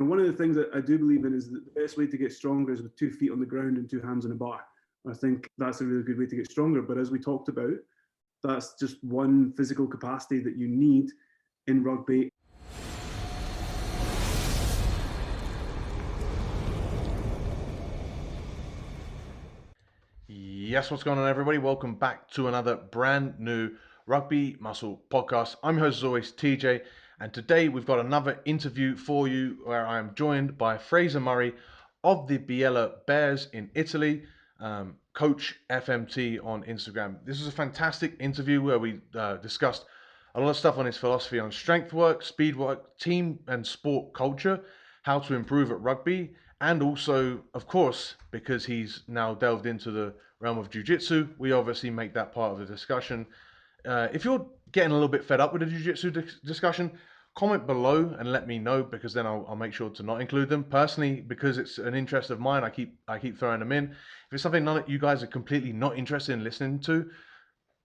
one of the things that I do believe in is that the best way to get stronger is with 2 feet on the ground and 2 hands on a bar. I think that's a really good way to get stronger. But as we talked about, that's just one physical capacity that you need in rugby. Yes, what's going on, everybody? Welcome back to another brand new Rugby Muscle podcast. I'm your host, as always, TJ, and today we've got another interview for you where I am joined by Fraser Murray of the Biella Bears in Italy, Coach FMT on Instagram. This is a fantastic interview where we discussed a lot of stuff on his philosophy on strength work, speed work, team and sport culture, how to improve at rugby, and also, of course, because he's now delved into the realm of jiu-jitsu, we obviously make that part of the discussion. If you're getting a little bit fed up with the jiu-jitsu discussion, comment below and let me know, because then I'll make sure to not include them. Personally, because it's an interest of mine, I keep throwing them in. If it's something none of you guys are completely not interested in listening to,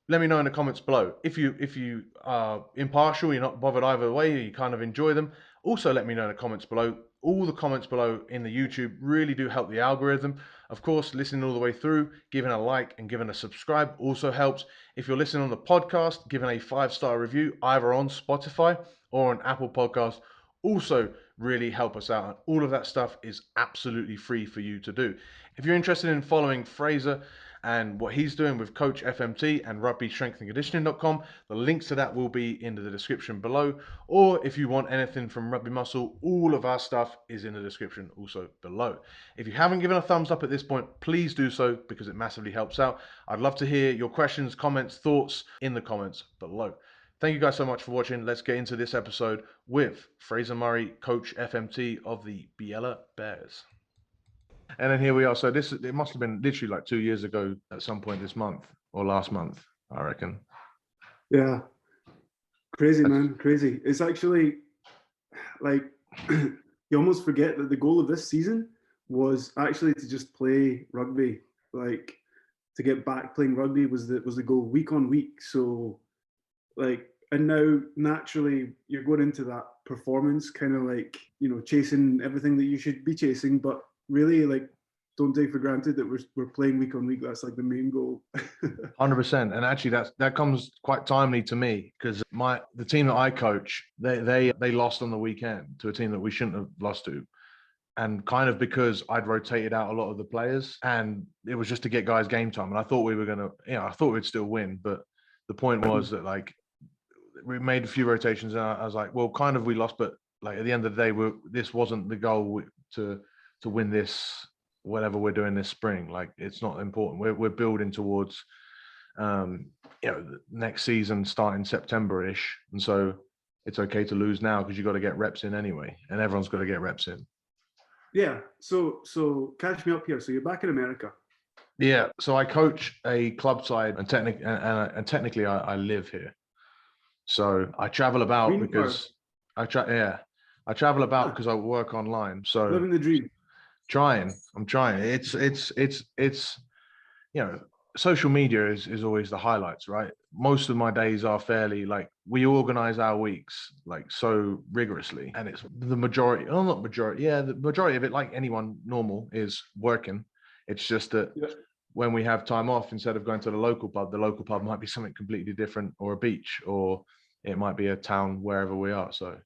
let me know in the comments below. If you are impartial, you're not bothered either way, you kind of enjoy them, also let me know in the comments below. All the comments below in the YouTube really do help the algorithm. Of course, listening all the way through, giving a like and giving a subscribe also helps. If you're listening on the podcast, giving a 5-star review either on Spotify or on Apple Podcasts also really help us out. And all of that stuff is absolutely free for you to do. If you're interested in following Fraser and what he's doing with Coach FMT and rugbystrengthandconditioning.com, the links to that will be in the description below. Or if you want anything from Rugby Muscle, all of our stuff is in the description also below. If you haven't given a thumbs up at this point, please do so, because it massively helps out. I'd love to hear your questions, comments, thoughts in the comments below. Thank you guys so much for watching. Let's get into this episode with Fraser Murray, Coach FMT of the Biella Bears. And then here we are. So it must have been literally like 2 years ago at some point this month or last month, I reckon. Yeah. Crazy, man. Crazy. It's actually like you almost forget that the goal of this season was actually to just play rugby. Like, to get back playing rugby was the goal, week on week. So like, and now naturally you're going into that performance kind of like, chasing everything that you should be chasing, but really, like, don't take for granted that we're playing week on week. That's like the main goal. 100%. And actually that comes quite timely to me, because the team that I coach, they lost on the weekend to a team that we shouldn't have lost to. And kind of because I'd rotated out a lot of the players, and it was just to get guys game time. And I thought we were going to, I thought we'd still win. But the point was that, like, we made a few rotations and I was like, well, kind of we lost, but like at the end of the day, this wasn't the goal to win this, whatever we're doing this spring. Like, it's not important. We're building towards, next season starting September-ish. And so it's okay to lose now, because you've got to get reps in anyway, and everyone's got to get reps in. Yeah. So catch me up here. So you're back in America. Yeah. So I coach a club side, and technically I live here. So I travel about because I travel about because I work online. So living the dream. I'm trying. It's social media is always the highlights, right? Most of my days are fairly, like, we organize our weeks like so rigorously, and it's the majority of it, like anyone normal, is working. It's just that when we have time off, instead of going to the local pub might be something completely different, or a beach, or it might be a town wherever we are. So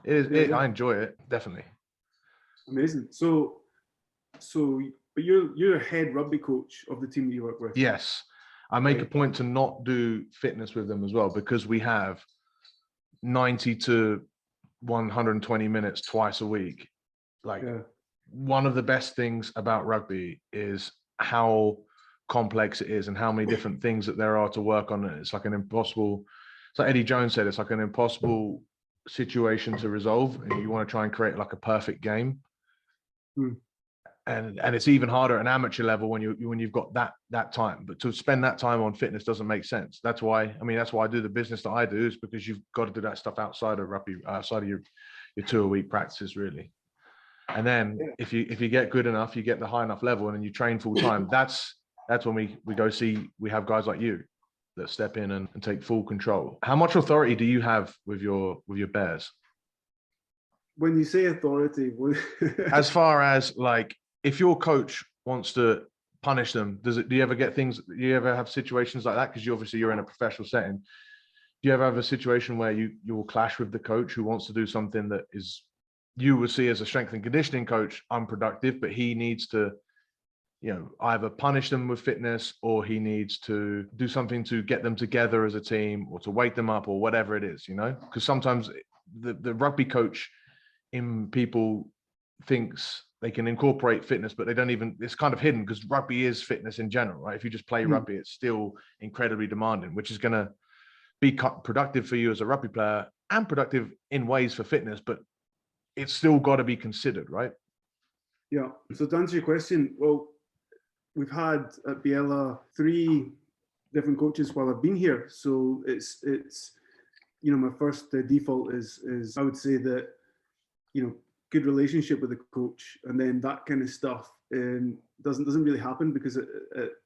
I enjoy it, definitely. Amazing. So but you're a head rugby coach of the team that you work with. Yes. I make a point to not do fitness with them as well, because we have 90 to 120 minutes twice a week. Like, one of the best things about rugby is how complex it is and how many different things that there are to work on. It's like Eddie Jones said, it's like an impossible situation to resolve, and you want to try and create like a perfect game. And it's even harder at an amateur level when you've got that time. But to spend that time on fitness doesn't make sense. That's why I do the business that I do, is because you've got to do that stuff outside of rugby, outside of your 2-a-week practices, really. And then if you get good enough, you get the high enough level, and then you train full time. That's when we go see, we have guys like you that step in and take full control. How much authority do you have with your bears? When you say authority, As far as like, if your coach wants to punish them, do you ever get things? Do you ever have situations like that? Because you're in a professional setting. Do you ever have a situation where you will clash with the coach who wants to do something that is, you would see as a strength and conditioning coach, unproductive, but he needs to, either punish them with fitness, or he needs to do something to get them together as a team, or to wake them up, or whatever it is, because sometimes the rugby coach in people thinks they can incorporate fitness, but they don't even, it's kind of hidden, because rugby is fitness in general, right? If you just play rugby, it's still incredibly demanding, which is going to be productive for you as a rugby player and productive in ways for fitness, but it's still got to be considered, right? Yeah. So to answer your question, well, we've had at Biella 3 different coaches while I've been here. So it's my first default is I would say that, good relationship with the coach, and then that kind of stuff doesn't really happen, because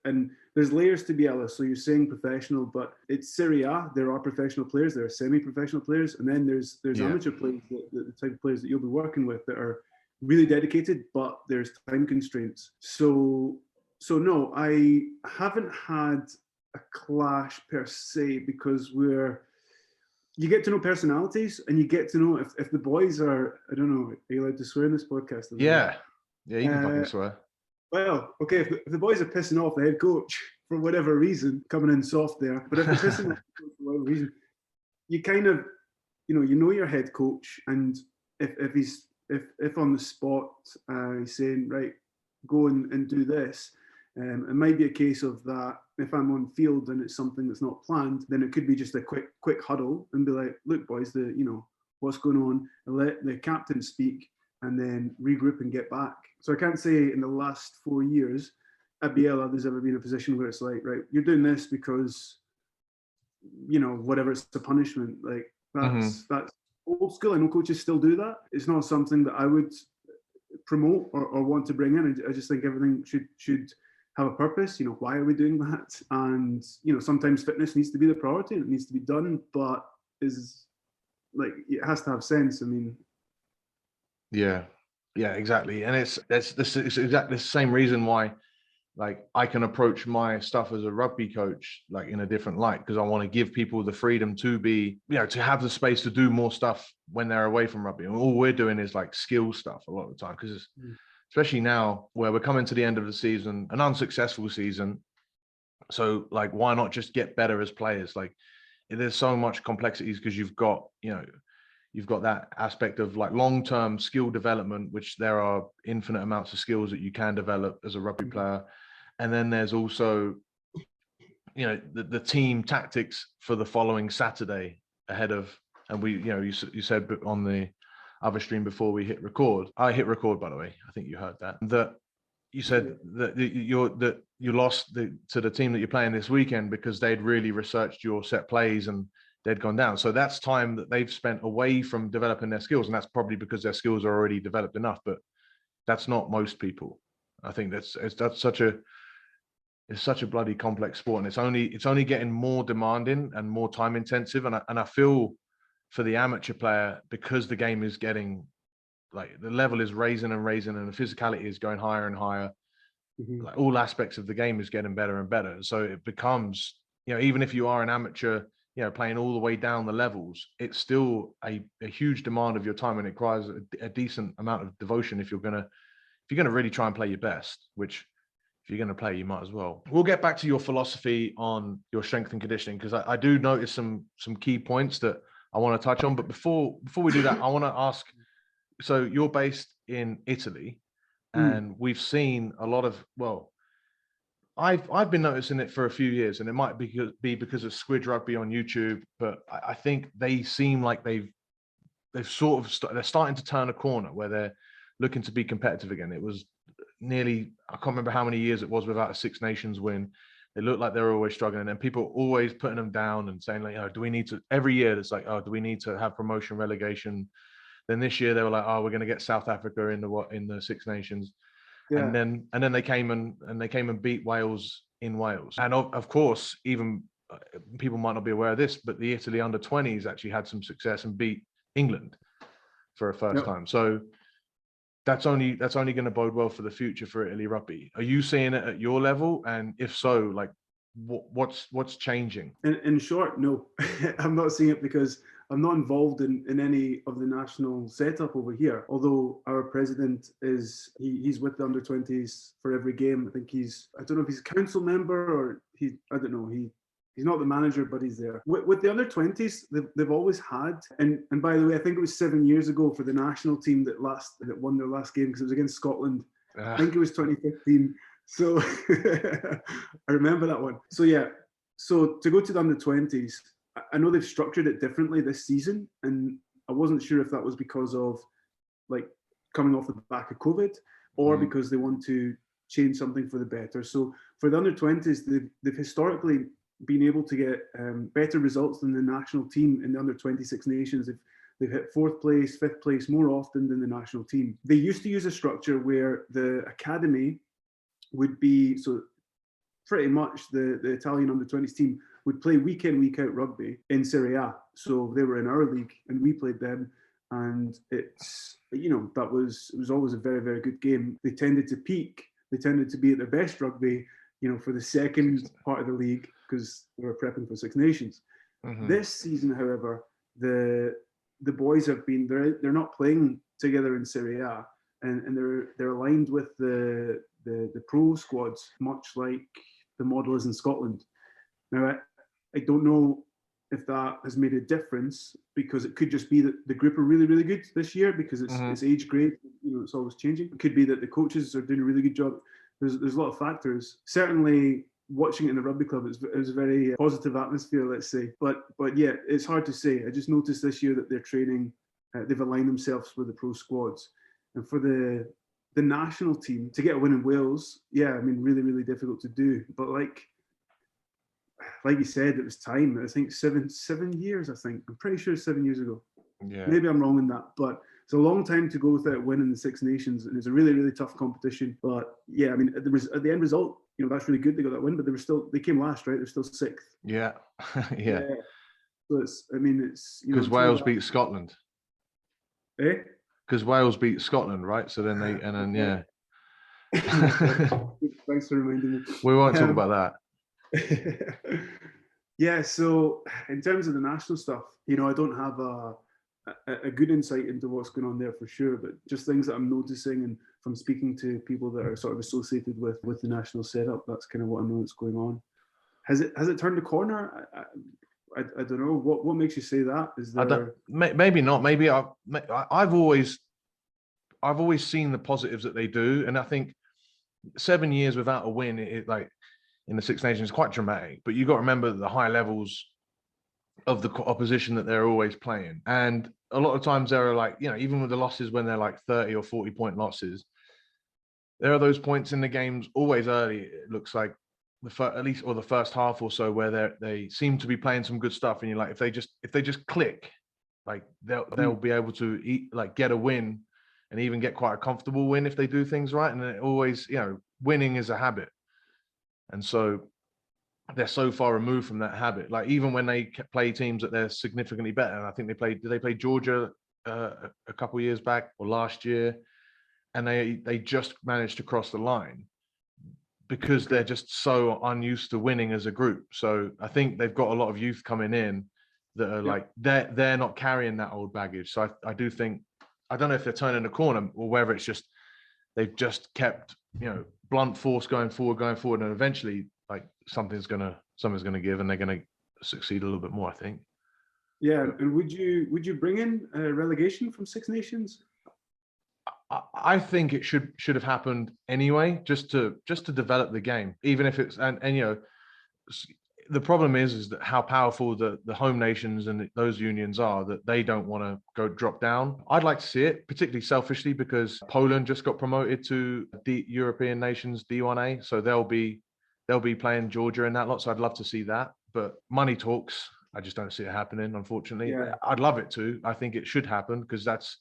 and there's layers to Biella. So you're saying professional, but it's Serie A. There are professional players, there are semi-professional players, and then there's amateur players, the type of players that you'll be working with that are really dedicated, but there's time constraints. So no, I haven't had a clash per se, because you get to know personalities, and you get to know if the boys are, I don't know, are you allowed to swear in this podcast? Yeah, you can fucking swear. Well, okay, if the boys are pissing off the head coach for whatever reason, coming in soft there, but if they're pissing off for whatever reason, you kind of, you know your head coach, and if on the spot he's saying, right, go and do this, it might be a case of that. If I'm on field and it's something that's not planned, then it could be just a quick huddle and be like, look, boys, what's going on, and let the captain speak, and then regroup and get back. So I can't say in the last 4 years at Biella there's ever been a position where it's like, right, you're doing this because, whatever, it's a punishment. Like that's old school. I know coaches still do that. It's not something that I would promote or want to bring in. I just think everything should have a purpose. Why are we doing that? And sometimes fitness needs to be the priority and it needs to be done, but is like, it has to have sense. I mean, yeah, exactly. And it's exactly the same reason why, like, I can approach my stuff as a rugby coach like in a different light, because I want to give people the freedom to be, to have the space to do more stuff when they're away from rugby. And all we're doing is like skill stuff a lot of the time, because especially now where we're coming to the end of the season, an unsuccessful season. So like, why not just get better as players? Like, there's so much complexities, because you've got that aspect of like long-term skill development, which there are infinite amounts of skills that you can develop as a rugby player. And then there's also, the team tactics for the following Saturday ahead of, and we, you said on the other stream before we hit record, I hit record, by the way, I think you heard that you said that you lost to the team that you're playing this weekend because they'd really researched your set plays and they'd gone down. So that's time that they've spent away from developing their skills, and that's probably because their skills are already developed enough. But that's not most people. I think that's such a bloody complex sport, and it's only getting more demanding and more time intensive. And I feel for the amateur player, because the game is getting, like, the level is raising and raising, and the physicality is going higher and higher. Like, all aspects of the game is getting better and better. So it becomes, even if you are an amateur, playing all the way down the levels, it's still a huge demand of your time, and it requires a decent amount of devotion if you're gonna really try and play your best, which, if you're going to play, you might as well. We'll get back to your philosophy on your strength and conditioning, because I do notice some key points that I want to touch on. But before we do that, I want to ask, so you're based in Italy, and we've seen a lot of, well, I've been noticing it for a few years, and it might be because of Squid Rugby on YouTube, but I think they seem like they've sort of they're starting to turn a corner where they're looking to be competitive again. It was nearly, I can't remember how many years it was without a Six Nations win. They looked like they were always struggling, and people always putting them down and saying, like, do we need to, every year it's like, do we need to have promotion, relegation? Then this year they were like, we're going to get South Africa in the Six Nations. Yeah. And then they came and beat Wales in Wales. And of course, even people might not be aware of this, but the Italy under 20s actually had some success and beat England. for a first time. So that's only going to bode well for the future for Italy rugby. Are you seeing it at your level? And if so, like what's changing? In short, no, I'm not seeing it because I'm not involved in any of the national setup over here. Although our president he's with the under-20s for every game. I think I don't know if he's a council member or I don't know. He's not the manager, but he's there. With the under-20s, they've always had, and by the way, I think it was 7 years ago for the national team that won their last game because it was against Scotland. I think it was 2015. So I remember that one. So yeah, so to go to the under-20s, I know they've structured it differently this season, and I wasn't sure if that was because of like coming off the back of COVID or because they want to change something for the better. So for the under-20s, they've historically been able to get better results than the national team in the under-26 nations. They've hit 4th place, 5th place more often than the national team. They used to use a structure where the academy would be, so pretty much the Italian under-20s team would play week in, week out rugby in Serie A. So they were in our league and we played them. And it's, it was always a very, very good game. They tended to peak. They tended to be at their best rugby, for the second part of the league because they were prepping for Six Nations. This season, however, the boys have been, they're not playing together in Serie A, and they're aligned with the pro squads, much like the model is in Scotland. Now, I don't know if that has made a difference because it could just be that the group are really, really good this year because it's age grade, it's always changing. It could be that the coaches are doing a really good job. There's a lot of factors. Certainly, watching it in the rugby club, it was a very positive atmosphere, let's say. But yeah, it's hard to say. I just noticed this year that they're training, they've aligned themselves with the pro squads. And for the national team, to get a win in Wales, yeah, I mean, really, really difficult to do. But like you said, it was time. I think 7 years, I think. I'm pretty sure 7 years ago. Yeah. Maybe I'm wrong in that, but it's a long time to go without winning the Six Nations, and it's a really, really tough competition. But yeah, I mean, at the end result, that's really good. They got that win, but they came last, right? They're still 6th. Yeah, yeah. So it's because Wales beat Scotland. Eh? Because Wales beat Scotland, right? So then yeah. Thanks for reminding me. We won't talk about that. Yeah. So in terms of the national stuff, I don't have a good insight into what's going on there for sure, but just things that I'm noticing and from speaking to people that are sort of associated with the national setup, that's kind of what I know that's going on. Has it turned a corner? I don't know. What makes you say that? Is there? Maybe not. Maybe I've always seen the positives that they do, and I think 7 years without a win, it like in the Six Nations, is quite dramatic. But you got to remember the high levels of the opposition that they're always playing, and a lot of times there are like, even with the losses when they're like 30 or 40 point losses, there are those points in the games always early. It looks like at least the first half or so where they seem to be playing some good stuff, and you're like, if they just click, like they'll be able to get a win and even get quite a comfortable win if they do things right. And it always, winning is a habit, and so they're so far removed from that habit. Like even when they play teams that they're significantly better, and I think did they play Georgia a couple of years back or last year, and they just managed to cross the line because they're just so unused to winning as a group. So I think they've got a lot of youth coming in that are like they're not carrying that old baggage. So I do think, I don't know if they're turning a corner or whether it's just they've just kept blunt force going forward, and eventually like something's gonna give, and they're gonna succeed a little bit more, I think. Yeah, and would you bring in relegation from Six Nations? I think it should have happened anyway, just to develop the game, even if it's and the problem is that how powerful the home nations and those unions are, that they don't want to go drop down. I'd like to see it, particularly selfishly, because Poland just got promoted to the European Nations D1A, so they'll be playing Georgia in that lot. So I'd love to see that, but money talks. I just don't see it happening, unfortunately. Yeah. I'd love it to. I think it should happen, because that's,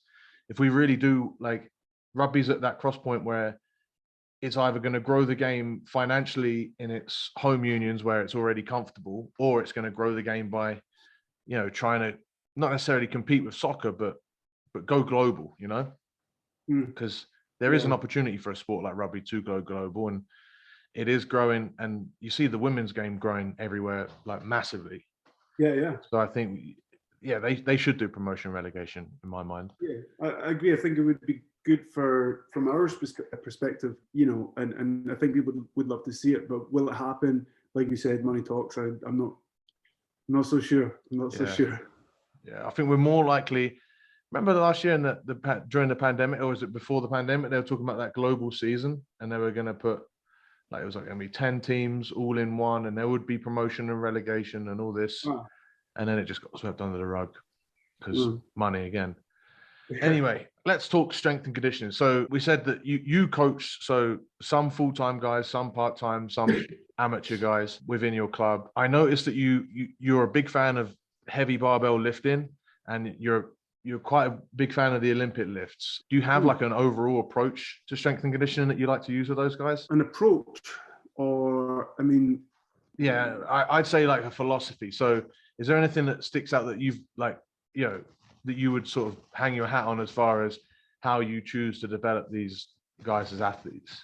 if we really do, like, rugby's at that cross point where it's either going to grow the game financially in its home unions where it's already comfortable, or it's going to grow the game by, trying to not necessarily compete with soccer, but but go global, you know, because there is an Yeah. opportunity for a sport like rugby to go global, and it is growing, and you see the women's game growing everywhere, like massively. Yeah. So I think, yeah, they should do promotion and relegation in my mind. Yeah, I agree. I think it would be good from our perspective, you know, and I think people would love to see it. But will it happen? Like you said, money talks. I'm not so sure. I'm not so Yeah. sure. Yeah, I think we're more likely. Remember last year in during the pandemic, or was it before the pandemic? They were talking about that global season, and they were going to put like it was like going to be 10 teams all in one, and there would be promotion and relegation and all this, Ah, and then it just got swept under the rug because mm. money again. Yeah. Anyway, let's talk strength and conditioning. So we said that you coach, so some full-time guys, some part-time, some amateur guys within your club. I noticed that you're a big fan of heavy barbell lifting, and you're quite a big fan of the Olympic lifts. Do you have like an overall approach to strength and conditioning that you like to use with those guys? An approach, or I mean, Yeah, I'd say like a philosophy. So is there anything that sticks out that you've like, you know, that you would sort of hang your hat on as far as how you choose to develop these guys as athletes?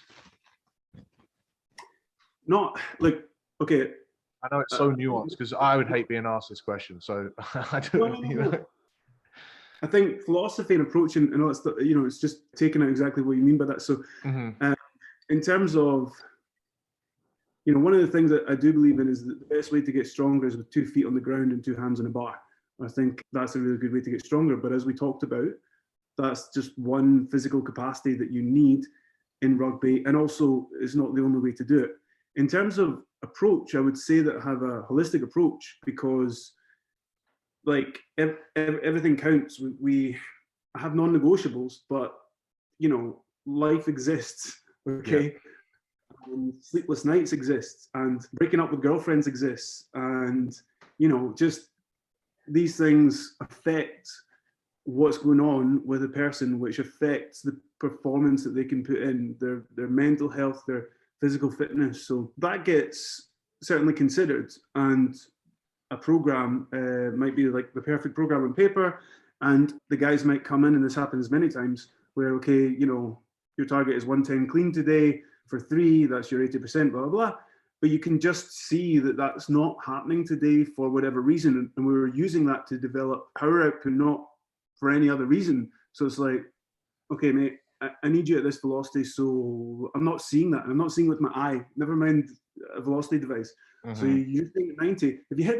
not like okay. I know it's so nuanced because I would hate being asked this question. So I don't, you know. I think philosophy and approach and all that stuff, you know, it's just taking out exactly what you mean by that. So, in terms of, you know, one of the things that I do believe in is that the best way to get stronger is with 2 feet on the ground and 2 hands on a bar. I think that's a really good way to get stronger. But as we talked about, that's just one physical capacity that you need in rugby, and also it's not the only way to do it. In terms of approach, I would say that I have a holistic approach because, like, everything counts. We have non-negotiables, but you know, life exists. Okay. Yeah. Sleepless nights exist, and breaking up with girlfriends exists, and you know, just these things affect what's going on with a person, which affects the performance that they can put in, their mental health, their physical fitness. So that gets certainly considered, and a program might be like the perfect program on paper, and the guys might come in, and this happens many times, where okay, you know, your target is 110 clean today for 3, that's your 80%, blah, blah, blah. But you can just see that that's not happening today for whatever reason. And we were using that to develop power output, not for any other reason. So it's like, okay, mate, I need you at this velocity. So I'm not seeing that. I'm not seeing with my eye, never mind a velocity device. So you think 90, if you hit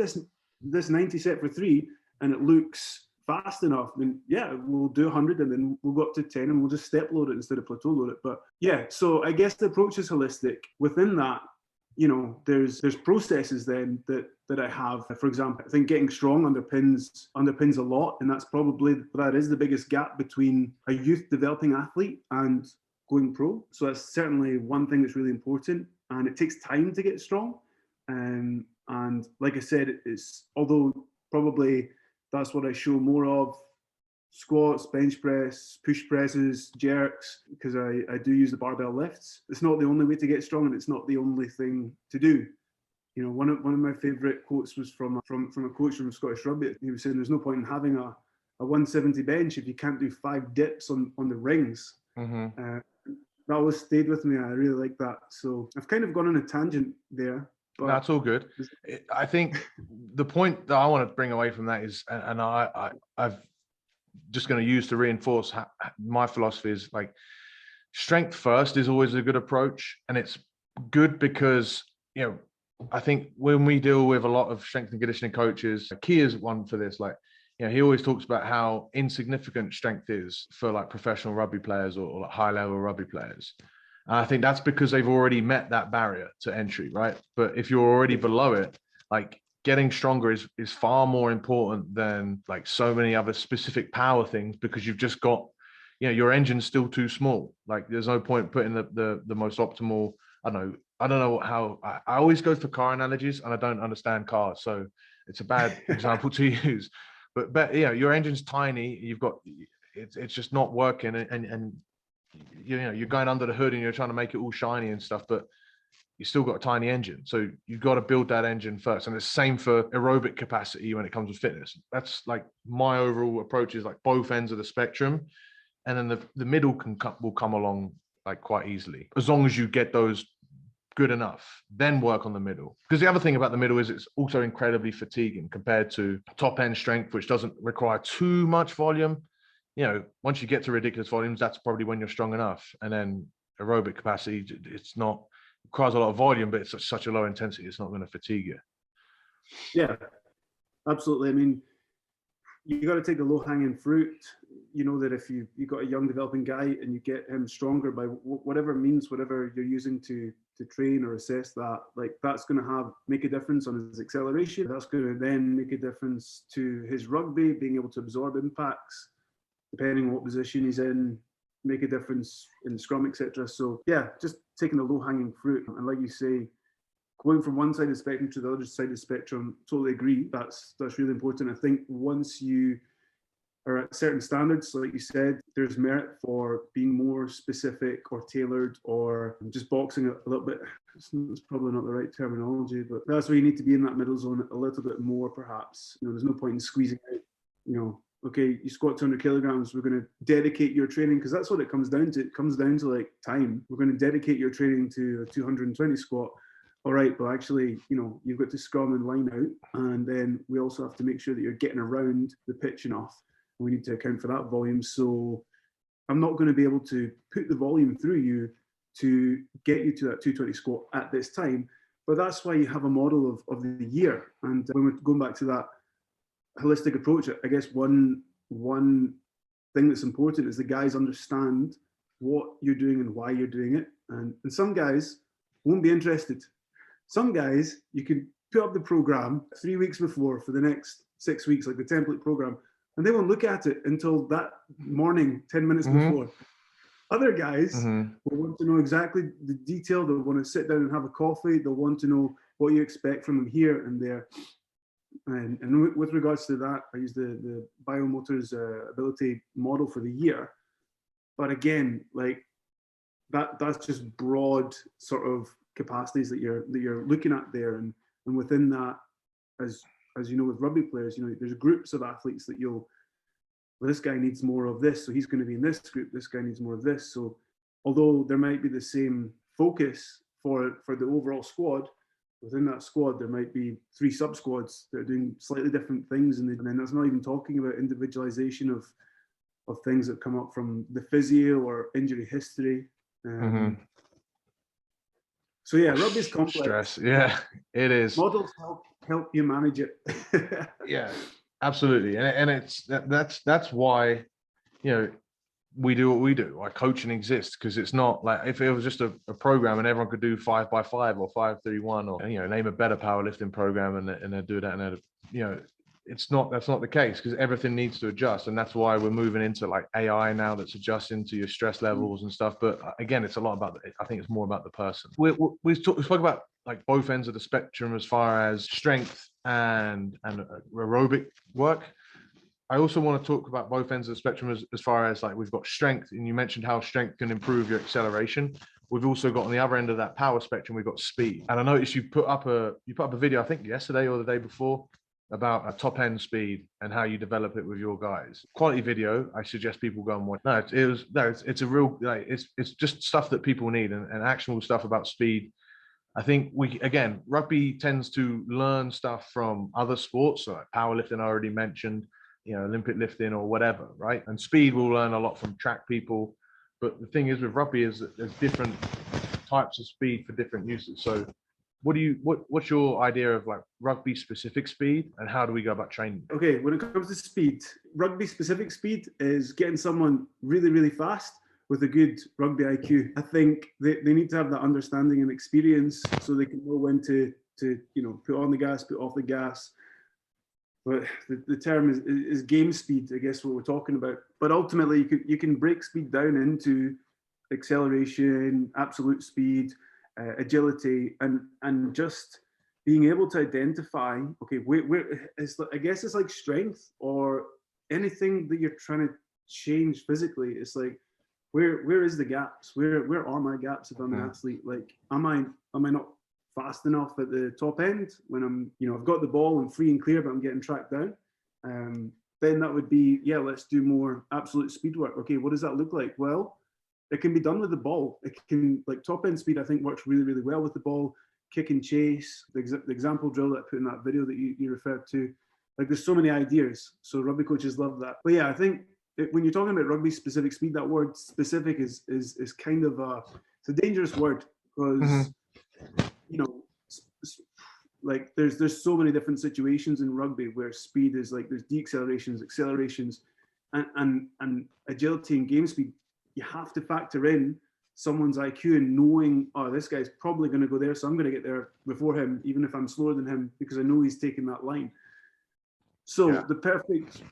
this 90 set for 3 and it looks fast enough, then yeah, we'll do 100 and then we'll go up to 10 and we'll just step load it instead of plateau load it. But yeah, so I guess the approach is holistic. Within that, you know, there's processes then that I have. For example, I think getting strong underpins a lot, and that is the biggest gap between a youth developing athlete and going pro. So that's certainly one thing that's really important, and it takes time to get strong. And like I said, it's although probably that's what I show more of: squats, bench press, push presses, jerks, because I do use the barbell lifts. It's not the only way to get strong, and it's not the only thing to do. You know, one of my favourite quotes was from a coach from Scottish Rugby. He was saying there's no point in having a 170 bench if you can't do 5 dips on the rings. That always stayed with me. I really like that. So I've kind of gone on a tangent there. That's all good. I think the point that I want to bring away from that is, and I've just going to use to reinforce my philosophy is like strength first is always a good approach. And it's good because, you know, I think when we deal with a lot of strength and conditioning coaches, Key is one for this, like, you know, he always talks about how insignificant strength is for like professional rugby players or like high level rugby players. And I think that's because they've already met that barrier to entry, right? But if you're already below it, like getting stronger is far more important than like so many other specific power things, because you've just got, you know, your engine's still too small. Like there's no point putting the most optimal, I don't know how, I always go for car analogies and I don't understand cars. So it's a bad example to use, but yeah, your engine's tiny. You've got, it's just not working, and you know, you're going under the hood and you're trying to make it all shiny and stuff. But you still got a tiny engine. So you've got to build that engine first. And it's the same for aerobic capacity when it comes to fitness. That's like my overall approach is like both ends of the spectrum. And then the middle will come along like quite easily, as long as you get those good enough, then work on the middle. Because the other thing about the middle is it's also incredibly fatiguing compared to top end strength, which doesn't require too much volume. You know, once you get to ridiculous volumes, that's probably when you're strong enough. And then aerobic capacity, it requires a lot of volume, but it's such a low intensity, it's not going to fatigue you. Yeah, absolutely. I mean, you got to take the low-hanging fruit. You know that if you got a young developing guy and you get him stronger by whatever means, whatever you're using to train or assess that, like that's going to make a difference on his acceleration. That's going to then make a difference to his rugby, being able to absorb impacts, depending on what position he's in, make a difference in the scrum, etc. So yeah, just taking the low-hanging fruit. And like you say, going from one side of the spectrum to the other side of the spectrum, totally agree. That's really important. I think once you are at certain standards, like you said, there's merit for being more specific or tailored, or just boxing a little bit. It's probably not the right terminology, but that's where you need to be in that middle zone a little bit more, perhaps. You know, there's no point in squeezing out, you know, okay, you squat 200 kilograms, we're going to dedicate your training, because that's what it comes down to. It comes down to like time. We're going to dedicate your training to a 220 squat. All right, but actually, you know, you've got to scrum and line out, and then we also have to make sure that you're getting around the pitch enough. We need to account for that volume. So I'm not going to be able to put the volume through you to get you to that 220 squat at this time. But that's why you have a model of the year. And when we're going back to that holistic approach, I guess one thing that's important is the guys understand what you're doing and why you're doing it. And some guys won't be interested. Some guys, you can put up the program 3 weeks before for the next 6 weeks, like the template program, and they won't look at it until that morning, 10 minutes before. Other guys will want to know exactly the detail. They'll want to sit down and have a coffee. They'll want to know what you expect from them here and there. And with regards to that, I use the biomotors ability model for the year. But again, like that's just broad sort of capacities that you're looking at there, and within that, as you know, with rugby players, you know, there's groups of athletes that this guy needs more of this, so he's going to be in this group. This guy needs more of this. So although there might be the same focus for the overall squad, within that squad there might be 3 sub squads that are doing slightly different things, and then that's not even talking about individualization of things that come up from the physio or injury history. So yeah, rugby's complex. Stress, yeah, it is. Models help you manage it. Yeah, absolutely, and that's why, you know, we do what we do. Why coaching exists, because it's not like if it was just a program and everyone could do 5x5 or 5-3-1 or, you know, name a better powerlifting program and they do that, and you know, that's not the case, because everything needs to adjust, and that's why we're moving into like AI now that's adjusting to your stress levels and stuff. But again, it's a lot about I think it's more about the person. We spoke about like both ends of the spectrum as far as strength and aerobic work. I also want to talk about both ends of the spectrum as far as like we've got strength, and you mentioned how strength can improve your acceleration. We've also got on the other end of that power spectrum, we've got speed. And I noticed you put up a video, I think yesterday or the day before, about a top end speed and how you develop it with your guys. Quality video. I suggest people go and watch. It's a real, like, it's just stuff that people need, and actionable stuff about speed. I think rugby tends to learn stuff from other sports, so like powerlifting I already mentioned, you know, Olympic lifting or whatever, right? And speed will learn a lot from track people. But the thing is with rugby is that there's different types of speed for different uses. So what's your idea of like rugby specific speed, and how do we go about training? Okay, when it comes to speed, rugby specific speed is getting someone really, really fast with a good rugby IQ. I think they need to have that understanding and experience so they can know when to you know, put on the gas, put off the gas. But the term is game speed, I guess, what we're talking about. But ultimately, you can break speed down into acceleration, absolute speed, agility, and just being able to identify, okay, where I guess it's like strength or anything that you're trying to change physically. It's like, where is the gaps? Where are my gaps if I'm an athlete? Like, am I not fast enough at the top end when I'm, I've got the ball and free and clear, but I'm getting tracked down? Then that would be, yeah, let's do more absolute speed work. Okay, what does that look like? Well, it can be done with the ball. It can, like, top end speed, I think, works really, really well with the ball. Kick and chase, the example drill that I put in that video that you referred to. Like, there's so many ideas. So rugby coaches love that. But yeah, I think when you're talking about rugby specific speed, that word specific is kind of it's a dangerous word because like there's so many different situations in rugby where speed is like there's deaccelerations, accelerations, and agility and game speed. You have to factor in someone's IQ and knowing, oh, this guy's probably going to go there, so I'm going to get there before him, even if I'm slower than him, because I know he's taking that line. So the perfect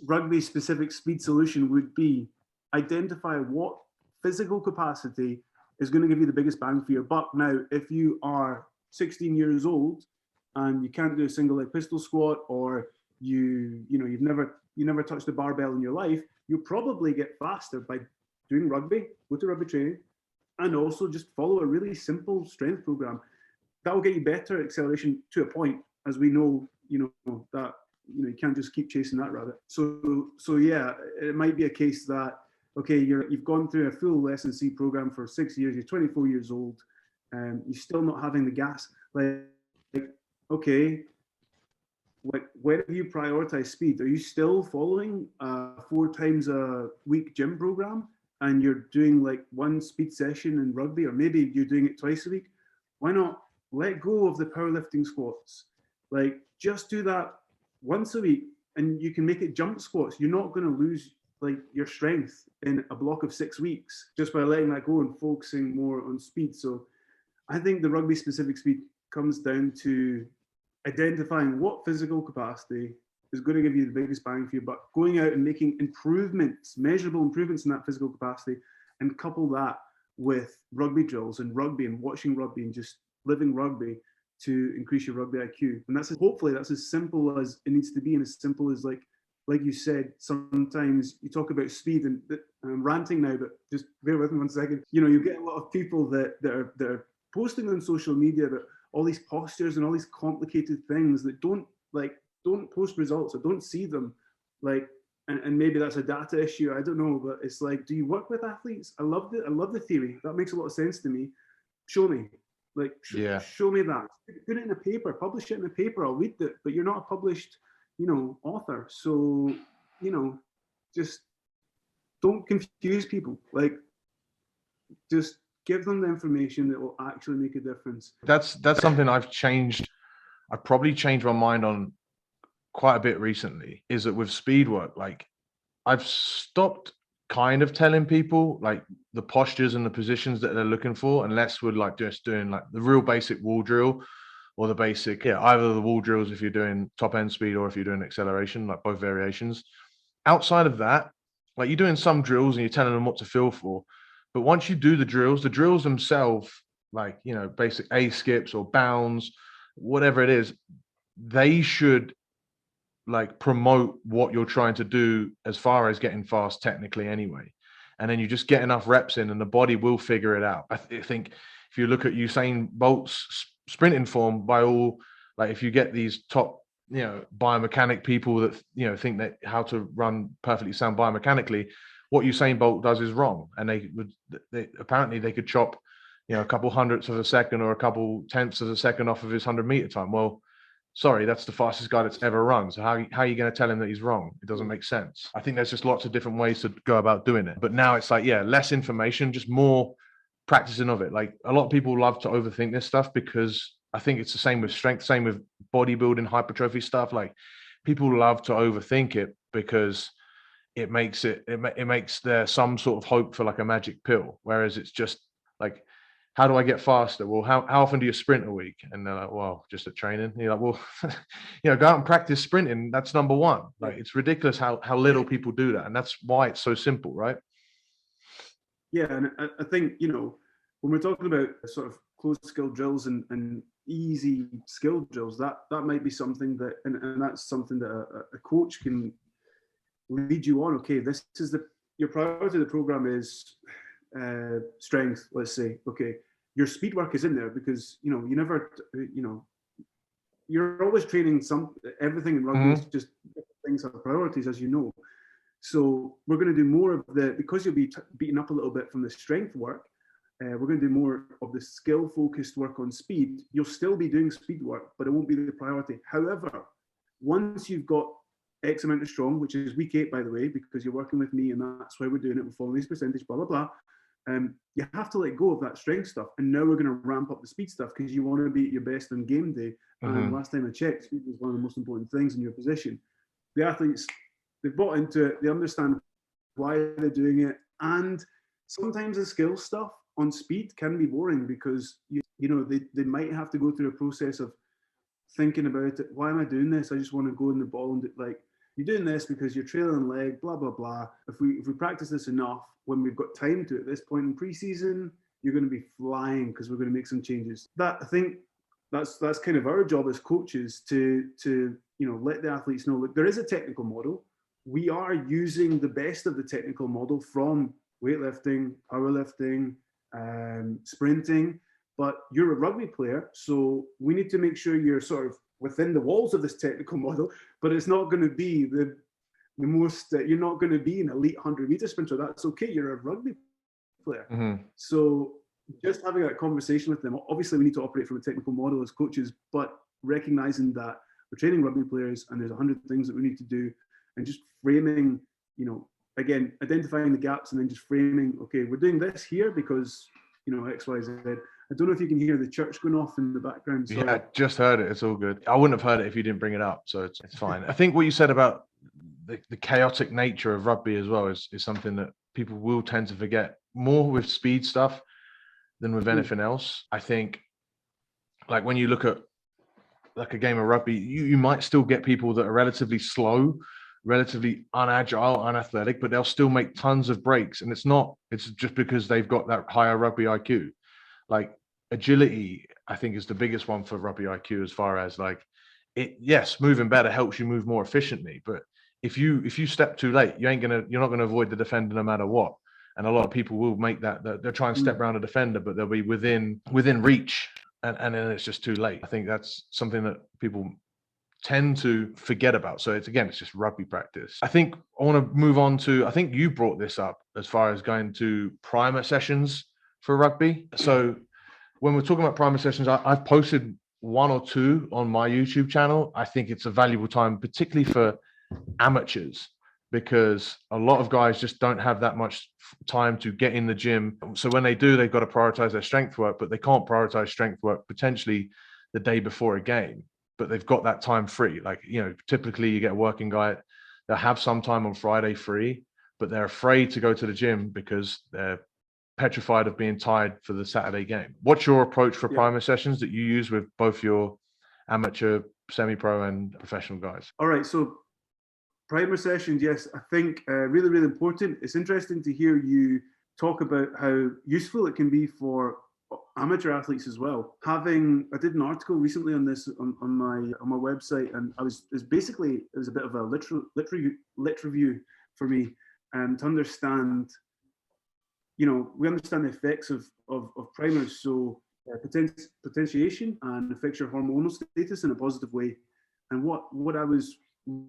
rugby specific speed solution would be identify what physical capacity is going to give you the biggest bang for your buck. Now, if you are 16 years old and you can't do a single leg pistol squat, or you've never touched a barbell in your life, you'll probably get faster by doing rugby, go to rugby training, and also just follow a really simple strength program. That will get you better acceleration to a point, as we know, that you can't just keep chasing that rabbit. So yeah, it might be a case that, okay, you've gone through a full S&C program for 6 years, you're 24 years old, and you're still not having the gas. Like okay, where have you prioritized speed? Are you still following a 4 times a week gym program, and you're doing like one speed session in rugby, or maybe you're doing it twice a week? Why not let go of the powerlifting squats? Like, just do that once a week, and you can make it jump squats. You're not going to lose like your strength in a block of 6 weeks just by letting that go and focusing more on speed. So I think the rugby specific speed comes down to identifying what physical capacity is going to give you the biggest bang for your buck, going out and making improvements, measurable improvements in that physical capacity, and couple that with rugby drills and rugby and watching rugby and just living rugby to increase your rugby IQ. And hopefully that's as simple as it needs to be, and as simple as like you said, sometimes you talk about speed, and I'm ranting now, but just bear with me 1 second. You get a lot of people that are posting on social media about all these postures and all these complicated things that don't post results, or don't see them. Like, and maybe that's a data issue, I don't know, but it's like, do you work with athletes? I love the theory. That makes a lot of sense to me. Show me. Like, show me that. Put it in a paper, publish it in a paper, I'll read it. But you're not a published, author. So, just don't confuse people. Like, just give them the information that will actually make a difference. That's something I've changed. I've probably changed my mind on quite a bit recently, is that with speed work, like, I've stopped kind of telling people like the postures and the positions that they're looking for, unless we're like just doing like the real basic wall drill, or the basic, either the wall drills if you're doing top end speed, or if you're doing acceleration, like both variations. Outside of that, like, you're doing some drills and you're telling them what to feel for. But once you do the drills themselves, like, basic A skips or bounds, whatever it is, they should like promote what you're trying to do as far as getting fast technically anyway. And then you just get enough reps in and the body will figure it out. I think if you look at Usain Bolt's sprinting form, by all, like, if you get these top, biomechanic people that, think that how to run perfectly sound biomechanically, what Usain Bolt does is wrong. And they apparently they could chop, a couple hundredths of a second or a couple tenths of a second off of his 100-meter time. Well, sorry, that's the fastest guy that's ever run. So how are you going to tell him that he's wrong? It doesn't make sense. I think there's just lots of different ways to go about doing it. But now it's like, less information, just more practicing of it. Like, a lot of people love to overthink this stuff, because I think it's the same with strength, same with bodybuilding, hypertrophy stuff. Like, people love to overthink it because it makes there some sort of hope for like a magic pill. Whereas it's just like, how do I get faster? Well, how often do you sprint a week? And they're like, well, just at training. And you're like, well, go out and practice sprinting. That's number one. Like, it's ridiculous how little people do that. And that's why it's so simple, right? Yeah. And I think, when we're talking about sort of closed skill drills and easy skill drills, that might be something that, and that's something that a coach can lead you on. Okay, this is the your priority of the program is strength, let's say. Okay, your speed work is in there because you never, you're always training everything in rugby is just things have priorities, as you know. So we're going to do more of because you'll be beaten up a little bit from the strength work. We're going to do more of the skill focused work on speed. You'll still be doing speed work, but it won't be the priority. However, once you've got X amount of strong, which is week 8, by the way, because you're working with me and that's why we're doing it, we're following these percentage, blah, blah, blah. You have to let go of that strength stuff. And now we're going to ramp up the speed stuff because you want to be at your best on game day. And last time I checked, speed was one of the most important things in your position. The athletes, they've bought into it. They understand why they're doing it. And sometimes the skill stuff on speed can be boring because, they might have to go through a process of thinking about it. Why am I doing this? I just want to go in the ball and you're doing this because you're trailing leg, blah, blah, blah. If we practice this enough, when we've got time to at this point in preseason, you're going to be flying because we're going to make some changes. I think that's kind of our job as coaches to let the athletes know, look, there is a technical model. We are using the best of the technical model from weightlifting, powerlifting, sprinting, but you're a rugby player, so we need to make sure you're sort of within the walls of this technical model, but it's not going to be the most, you're not going to be an elite 100-meter sprinter. That's okay. You're a rugby player. So just having that conversation with them, obviously we need to operate from a technical model as coaches, but recognizing that we're training rugby players and there's 100 things that we need to do, and just framing, again, identifying the gaps and then just framing, okay, we're doing this here because, X, Y, Z. I don't know if you can hear the church going off in the background. Sorry. Yeah, I just heard it. It's all good. I wouldn't have heard it if you didn't bring it up, so it's fine. I think what you said about the chaotic nature of rugby as well is something that people will tend to forget more with speed stuff than with anything else. I think, like when you look at like a game of rugby, you might still get people that are relatively slow, relatively unagile, unathletic, but they'll still make tons of breaks. And it's just because they've got that higher rugby IQ. Like agility, I think, is the biggest one for rugby IQ as far as yes, moving better helps you move more efficiently. But if you step too late, you're not gonna avoid the defender no matter what. And a lot of people will make that they'll try and step around a defender, but they'll be within reach, and then it's just too late. I think that's something that people tend to forget about. So it's just rugby practice. I think I want to move on to, I think you brought this up as far as going to primer sessions for rugby. So when we're talking about primer sessions, I've posted 1 or 2 on my YouTube channel. I think it's a valuable time, particularly for amateurs, because a lot of guys just don't have that much time to get in the gym. So when they do, they've got to prioritize their strength work, but they can't prioritize strength work potentially the day before a game, but they've got that time free. Like, typically you get a working guy, they'll have some time on Friday free, but they're afraid to go to the gym because they're petrified of being tired for the Saturday game. What's your approach for primer sessions that you use with both your amateur, semi-pro and professional guys? All right, so primer sessions, yes, I think really, really important. It's interesting to hear you talk about how useful it can be for amateur athletes as well. I did an article recently on this on my website, and it was a bit of a lit review for me, to understand. We understand the effects of primers. So potentiation and affects your hormonal status in a positive way. And what I was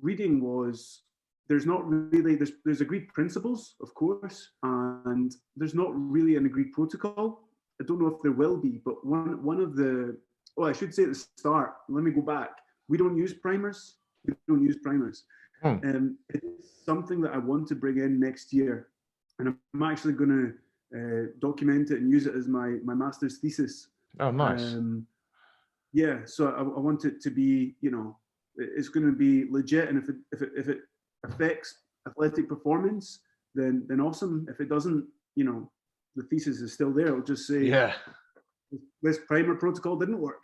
reading was there's agreed principles, of course, and there's not really an agreed protocol. I don't know if there will be, but one of the, I should say at the start, let me go back. We don't use primers. It is something that I want to bring in next year. And I'm actually going to document it and use it as my master's thesis. Oh, nice. So I want it to be, it's going to be legit. And if it affects athletic performance, then awesome. If it doesn't, the thesis is still there. It'll just say, this primer protocol didn't work.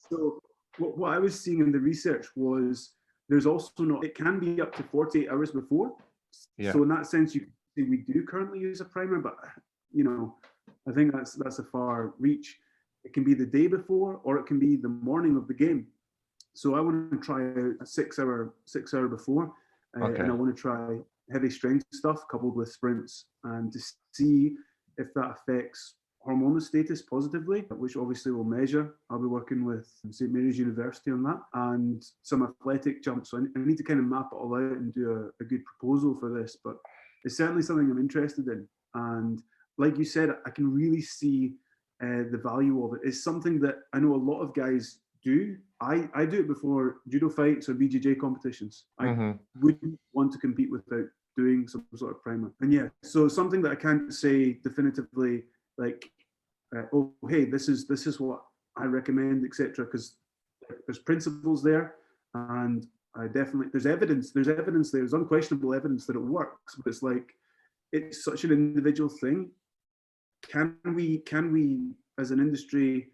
So what I was seeing in the research was there's also it can be up to 48 hours before. So in that sense, we do currently use a primer, but I think that's a far reach. It can be the day before, or it can be the morning of the game. So I want to try a 6 hour before, and I want to try heavy strength stuff coupled with sprints, and to see if that affects hormonal status positively, which obviously we'll measure. I'll be working with St. Mary's University on that, and some athletic jumps. So I need to kind of map it all out and do a good proposal for this, but it's certainly something I'm interested in. And like you said, I can really see the value of it. It's something that I know a lot of guys do. I do it before judo fights or BJJ competitions. I wouldn't want to compete without doing some sort of primer. And yeah, so something that I can't say definitively, like, oh, hey, this is what I recommend, etc. Because there's principles there, and I definitely there's evidence there's unquestionable evidence that it works. But it's like, it's such an individual thing. Can we as an industry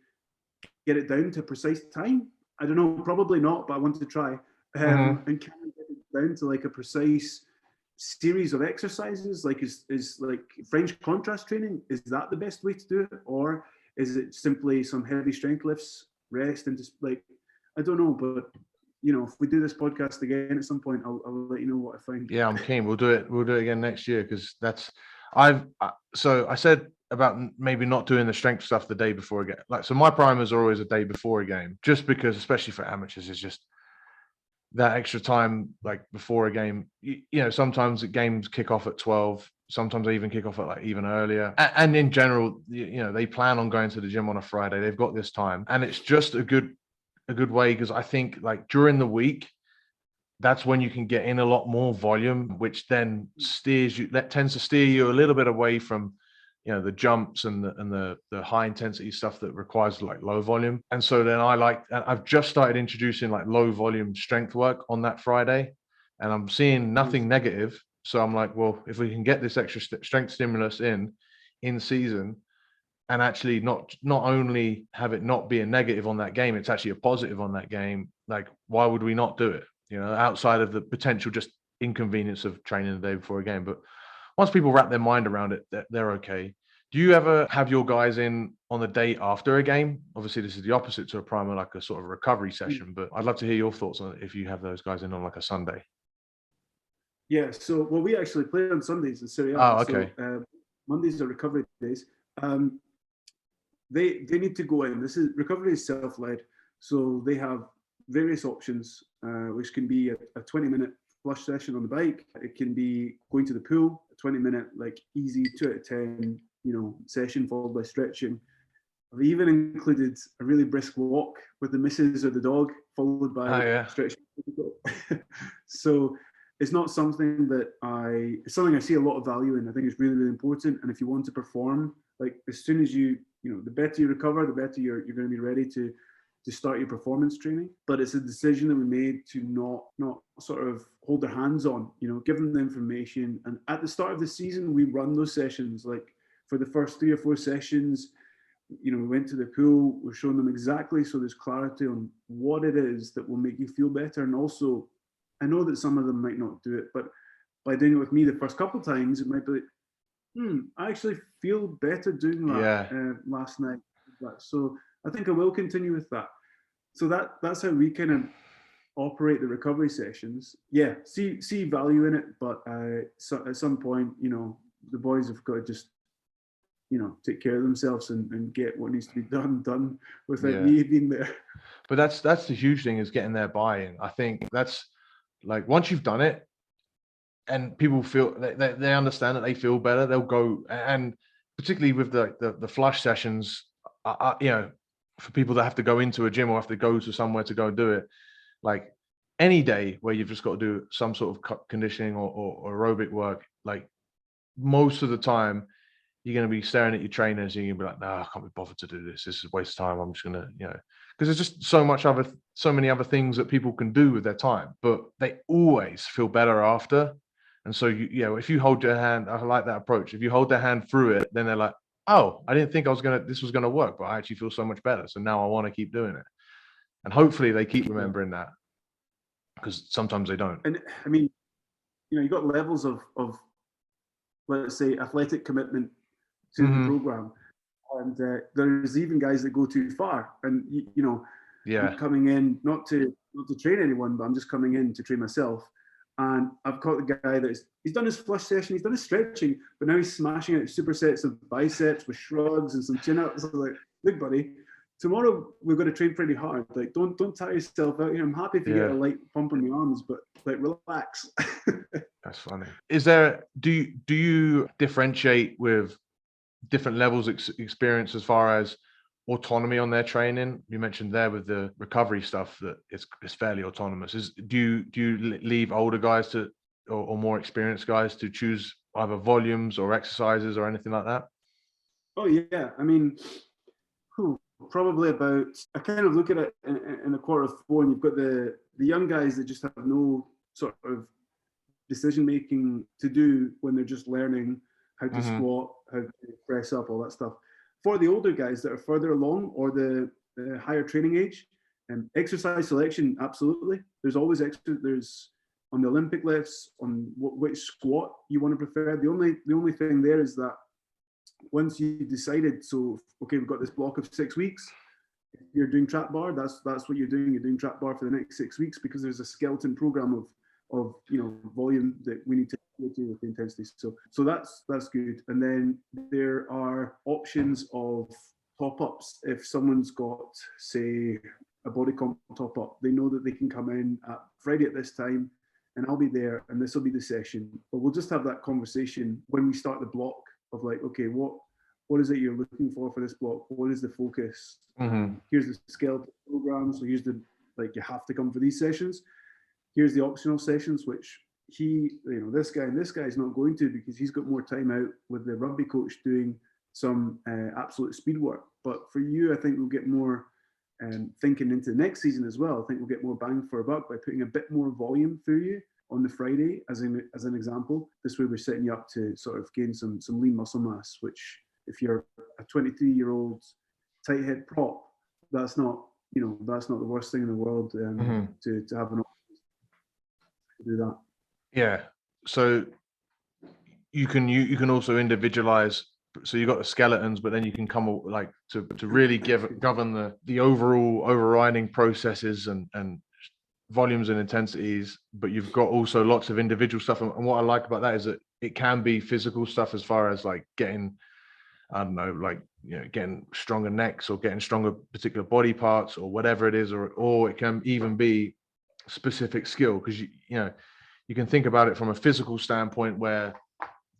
get it down to a precise time? I don't know, probably not, but I want to try. And can we get it down to like a precise series of exercises? Like, is like French contrast training, is that the best way to do it? Or is it simply some heavy strength lifts, rest, and just like, I don't know, but you know, if we do this podcast again at some point, I'll let you know what I find. Yeah, I'm keen. We'll do it again next year, because that's so I said about maybe not doing the strength stuff the day before a game. Like, so my primers are always a day before a game, just because, especially for amateurs, it's just that extra time, like before a game. You know, sometimes the games kick off at 12. Sometimes they even kick off at like even earlier. And in general, you know, they plan on going to the gym on a Friday. They've got this time, and it's just a good way, because I think like during the week, that's when you can get in a lot more volume, which then tends to steer you a little bit away from, you know, the jumps and the high intensity stuff that requires like low volume. And so then I've just started introducing like low volume strength work on that Friday, and I'm seeing nothing negative. So I'm like, well, if we can get this extra strength stimulus in season, and actually not only have it not be a negative on that game, it's actually a positive on that game. Like, why would we not do it? You know, outside of the potential just inconvenience of training the day before a game. But once people wrap their mind around it, they're okay. Do you ever have your guys in on the day after a game? Obviously, this is the opposite to a primer, like a sort of recovery session, but I'd love to hear your thoughts on it if you have those guys in on like a Sunday. Yeah, so, well, we actually play on Sundays in Serie A. Oh, okay. So Mondays are recovery days. They need to go in. Recovery is self-led, so they have various options, which can be a 20-minute flush session on the bike. It can be going to the pool, a 20-minute like easy 2 out of 10, you know, session followed by stretching. I've even included a really brisk walk with the missus or the dog, followed by stretching. So it's not something that it's something I see a lot of value in. I think it's really, really important. And if you want to perform, like as soon as you know, the better you recover, the better you're going to be ready to start your performance training. But it's a decision that we made to not sort of hold their hands on, you know, give them the information. And at the start of the season, we run those sessions. Like for the first 3 or 4 sessions, you know, we went to the pool, we're showing them exactly, so there's clarity on what it is that will make you feel better. And also, I know that some of them might not do it, but by doing it with me the first couple of times, it might be like, I actually feel better doing that last night. So I think I will continue with that. So that's how we kind of operate the recovery sessions. Yeah, see value in it, but so at some point, you know, the boys have got to just, you know, take care of themselves and get what needs to be done without me being there. But that's the huge thing, is getting their buy-in. I think that's like, once you've done it and people feel they understand that they feel better, they'll go. And particularly with the flush sessions, you know, for people that have to go into a gym or have to go to somewhere to go and do it, like any day where you've just got to do some sort of conditioning or aerobic work, like most of the time you're going to be staring at your trainers and you're going to be like, no, I can't be bothered to do this. This is a waste of time. I'm just going to, you know, because there's just so many other things that people can do with their time, but they always feel better after. And so, you know, if you hold your hand, I like that approach. If you hold their hand through it, then they're like, oh, I didn't think this was going to work, but I actually feel so much better. So now I want to keep doing it. And hopefully they keep remembering that, because sometimes they don't. And I mean, you know, you got levels of let's say athletic commitment to the program, and there's even guys that go too far. And you know, I'm coming in not to train anyone, but I'm just coming in to train myself. And I've caught the guy he's done his flush session, he's done his stretching, but now he's smashing out supersets of biceps with shrugs and some chin-ups. I was like, look, buddy, tomorrow we've got to train pretty hard. Like, don't tire yourself out. I'm happy if you get a light pump on the arms, but like, relax. That's funny. Is there, do you differentiate with different levels of experience as far as autonomy on their training? You mentioned there with the recovery stuff that it's fairly autonomous. Do you leave older guys to or more experienced guys to choose either volumes or exercises or anything like that? Oh yeah, I mean, probably about, I kind of look at it in a quarter of four, and you've got the young guys that just have no sort of decision making to do when they're just learning how to squat, how to press up, all that stuff. For the older guys that are further along or the higher training age, exercise selection, absolutely. There's always there's on the Olympic lifts, on which squat you want to prefer. The only thing there is that once you decided, so okay, we've got this block of 6 weeks. You're doing trap bar. That's what you're doing. You're doing trap bar for the next 6 weeks because there's a skeleton program of volume that we need to do with the intensity. So that's good. And then there are options of top ups. If someone's got, say, a body comp top up, they know that they can come in at Friday at this time, and I'll be there, and this will be the session. But we'll just have that conversation when we start the block of like, okay, what is it you're looking for this block? What is the focus? Here's the skeleton program. So here's the, like, you have to come for these sessions. Here's the optional sessions, which this guy and this guy is not going to because he's got more time out with the rugby coach doing some absolute speed work. But for you, I think we'll get more thinking into the next season as well. I think we'll get more bang for a buck by putting a bit more volume through you on the Friday, as an example. This way we're setting you up to sort of gain some lean muscle mass, which if you're a 23-year-old tight head prop, that's not the worst thing in the world to have an option to do that. Yeah. So you can also individualize. So you've got the skeletons, but then you can come like to really govern the overall overriding processes and volumes and intensities, but you've got also lots of individual stuff. And what I like about that is that it can be physical stuff as far as like getting, I don't know, like, getting stronger necks or getting stronger particular body parts or whatever it is, or it can even be specific skill, because you can think about it from a physical standpoint where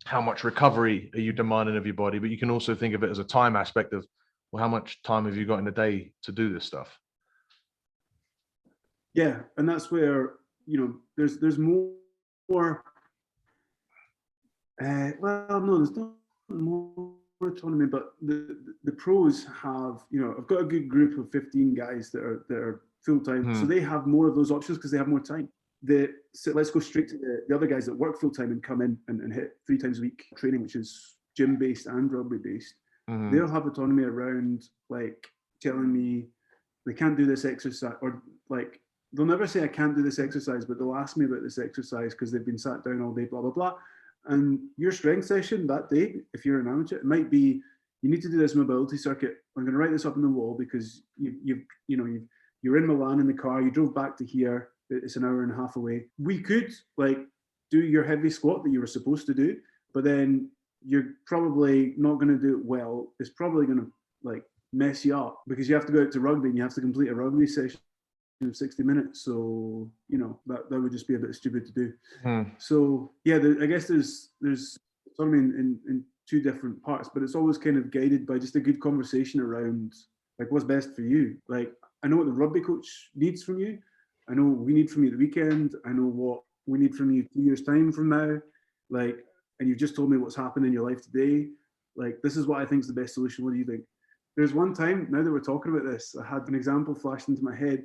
how much recovery are you demanding of your body, but you can also think of it as a time aspect of, well, how much time have you got in a day to do this stuff? Yeah, and that's where there's more. There's not more autonomy, but the pros have. I've got a good group of 15 guys that are full time, so they have more of those options because they have more time. So let's go straight to the other guys that work full time and come in and hit 3 times a week training, which is gym based and rugby based. They'll have autonomy around like telling me they can't do this exercise, or like they'll never say I can't do this exercise, but they'll ask me about this exercise because they've been sat down all day, blah blah blah. And your strength session that day, if you're an amateur, it might be you need to do this mobility circuit. I'm going to write this up on the wall because you're in Milan in the car, you drove back to here. It's an hour and a half away. We could like do your heavy squat that you were supposed to do, but then you're probably not going to do it well. It's probably going to like mess you up because you have to go out to rugby and you have to complete a rugby session of 60 minutes. So, that would just be a bit stupid to do. So yeah, I guess there's autonomy in 2 different parts, but it's always kind of guided by just a good conversation around like what's best for you. Like I know what the rugby coach needs from you. I know what we need from you at the weekend. I know what we need from you 2 years' time from now. Like, and you've just told me what's happened in your life today. Like, this is what I think is the best solution. What do you think? There's one time, now that we're talking about this, I had an example flashed into my head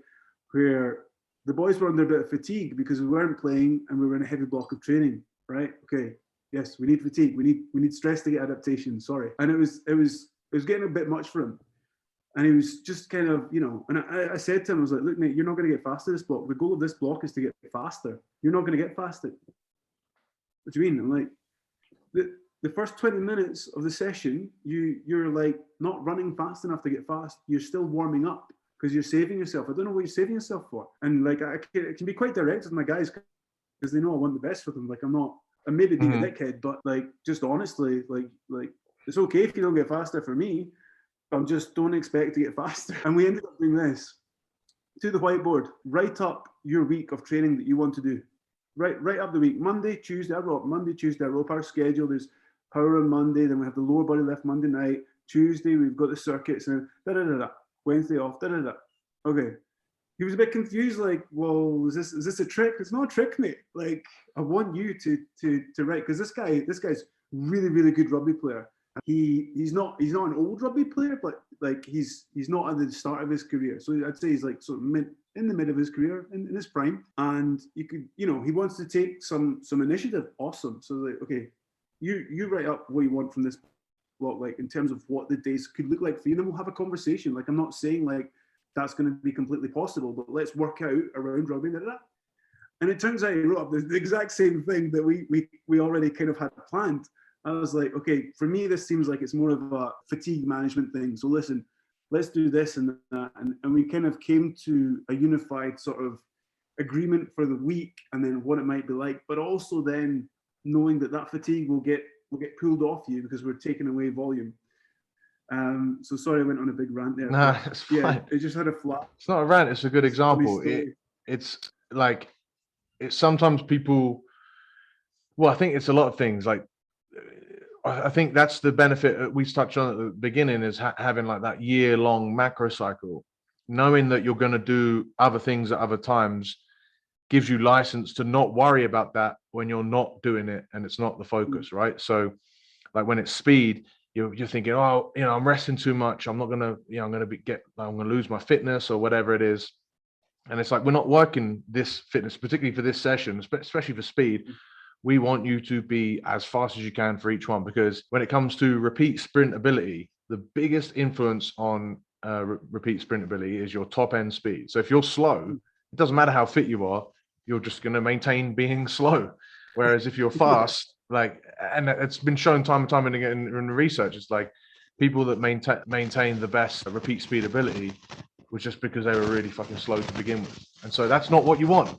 where the boys were under a bit of fatigue because we weren't playing and we were in a heavy block of training, right? Okay, yes, we need fatigue. We need stress to get adaptation. Sorry. And it was getting a bit much for him. And he was just kind of, and I said to him, I was like, look, mate, you're not going to get faster this block. The goal of this block is to get faster. You're not going to get faster. What do you mean? I'm like, the first 20 minutes of the session, you're like not running fast enough to get fast. You're still warming up because you're saving yourself. I don't know what you're saving yourself for. And like, it can be quite direct with my guys because because they know I want the best for them. Like, I'm maybe being a dickhead, but like, just honestly, like it's okay if you don't get faster for me. I'm just don't expect to get faster. And we ended up doing this to the whiteboard. Write up your week of training that you want to do. Right up the week. Monday, Tuesday, I wrote up Monday, Tuesday, I wrote up our schedule. There's power on Monday, then we have the lower body lift Monday night. Tuesday, we've got the circuits, and da-da-da-da. Wednesday off, da-da-da. Okay. He was a bit confused, like, well, is this a trick? It's not a trick, mate. Like, I want you to write, because this guy's really, really good rugby player. He's not an old rugby player, but like he's not at the start of his career. So I'd say he's like sort of in the mid of his career, in his prime. And you could, he wants to take some initiative. Awesome. So like, okay, you write up what you want from this block, like in terms of what the days could look like for you, and then we'll have a conversation. Like, I'm not saying like that's going to be completely possible, but let's work out around rugby. And it turns out he wrote up the exact same thing that we already kind of had planned. I was like, okay, for me, this seems like it's more of a fatigue management thing. So listen, let's do this and that. And we kind of came to a unified sort of agreement for the week, and then what it might be like, but also then knowing that fatigue will get pulled off you because we're taking away volume. So sorry, I went on a big rant there. No, it's fine. Yeah, it just had a flat. It's not a rant. It's a good example. It's like, it's sometimes people, well, I think it's a lot of things. Like, I think that's the benefit we touched on at the beginning, is having like that year-long macro cycle. Knowing that you're going to do other things at other times gives you license to not worry about that when you're not doing it and it's not the focus, right? So like when it's speed, you're thinking, oh, I'm resting too much. I'm not going to, I'm going to lose my fitness or whatever it is. And it's like, we're not working this fitness, particularly for this session, especially for speed. We want you to be as fast as you can for each one, because when it comes to repeat sprint ability, the biggest influence on repeat sprint ability is your top end speed. So if you're slow, it doesn't matter how fit you are, you're just going to maintain being slow. Whereas if you're fast, like, and it's been shown time and time again in research, it's like people that maintain the best repeat speed ability was just because they were really fucking slow to begin with. And so that's not what you want.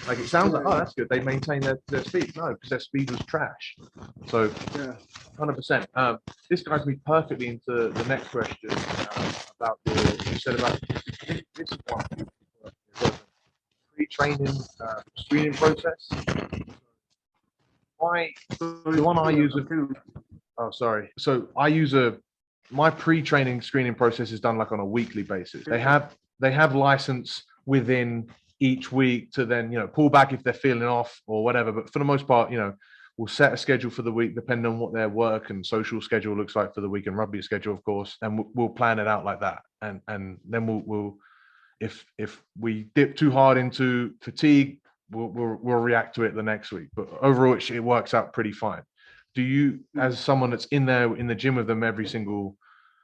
Like, it sounds like, oh, that's good, they maintain their speed. No, because their speed was trash. So 100%. This guides me perfectly into the next question about you said about, I think this is one, pre-training screening process. The one I use, so I use my pre-training screening process is done like on a weekly basis. They have license within each week to then, pull back if they're feeling off or whatever. But for the most part, we'll set a schedule for the week depending on what their work and social schedule looks like for the week, and rugby schedule, of course. And we'll plan it out like that. And then we'll if we dip too hard into fatigue, we'll react to it the next week. But overall, it works out pretty fine. Do you, as someone that's in the gym with them every single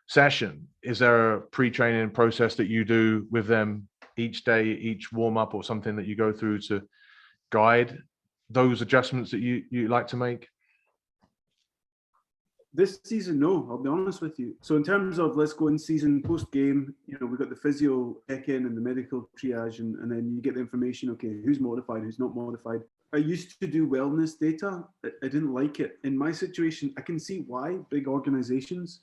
session, is there a pre-training process that you do with them each day, each warm-up, or something that you go through to guide those adjustments that you like to make? This season, no, I'll be honest with you. So in terms of let's go in season post-game, we've got the physio check-in and the medical triage, and then you get the information, okay, who's modified, who's not modified. I used to do wellness data. I didn't like it. In my situation, I can see why big organizations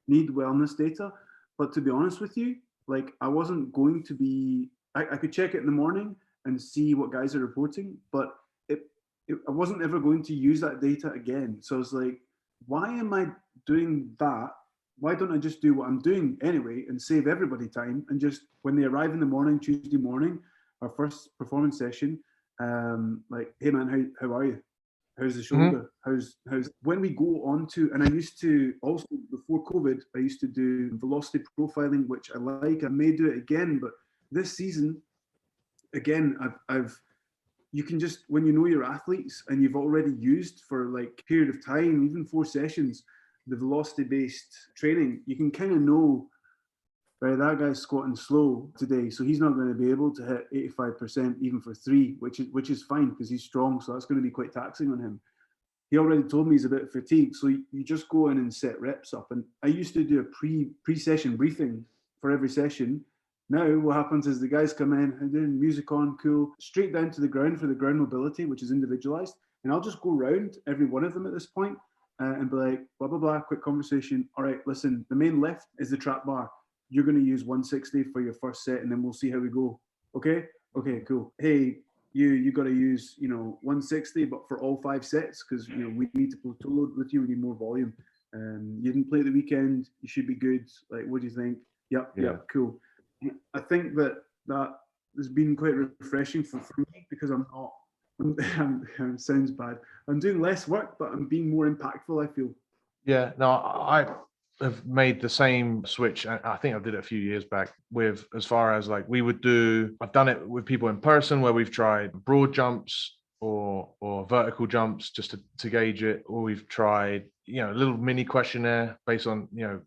need wellness data. But to be honest with you, like, I wasn't going to be, I could check it in the morning and see what guys are reporting, but I wasn't ever going to use that data again. So I was like, why am I doing that? Why don't I just do what I'm doing anyway and save everybody time? And just when they arrive in the morning, Tuesday morning, our first performance session, like, hey man, how are you? How's the shoulder? How's when we go on to, and I used to also, before COVID, I used to do velocity profiling, which I like. I may do it again, but this season, again, you can just, when you know your athletes and you've already used for like a period of time, even 4 sessions, the velocity-based training, you can kind of know, right, that guy's squatting slow today, so he's not going to be able to hit 85% even for 3, which is fine because he's strong, so that's going to be quite taxing on him. He already told me he's a bit fatigued, so you just go in and set reps up. And I used to do a pre-session briefing for every session, Now what happens is the guys come in and doing music on, cool, straight down to the ground for the ground mobility, which is individualized. And I'll just go round every one of them at this point, and be like, blah, blah, blah, quick conversation. All right, listen, the main lift is the trap bar. You're going to use 160 for your first set, and then we'll see how we go. Okay? Okay, cool. Hey, you got to use, 160, but for all 5 sets, because, we need to pull toe load with you. We need more volume. You didn't play at the weekend. You should be good. Like, what do you think? Yep, yeah, cool. I think that has been quite refreshing for me, because I'm not, sounds bad. I'm doing less work, but I'm being more impactful, I feel. Yeah, no, I have made the same switch. I think I did it a few years back with, as far as like I've done it with people in person where we've tried broad jumps or vertical jumps just to gauge it, or we've tried, a little mini questionnaire based on, you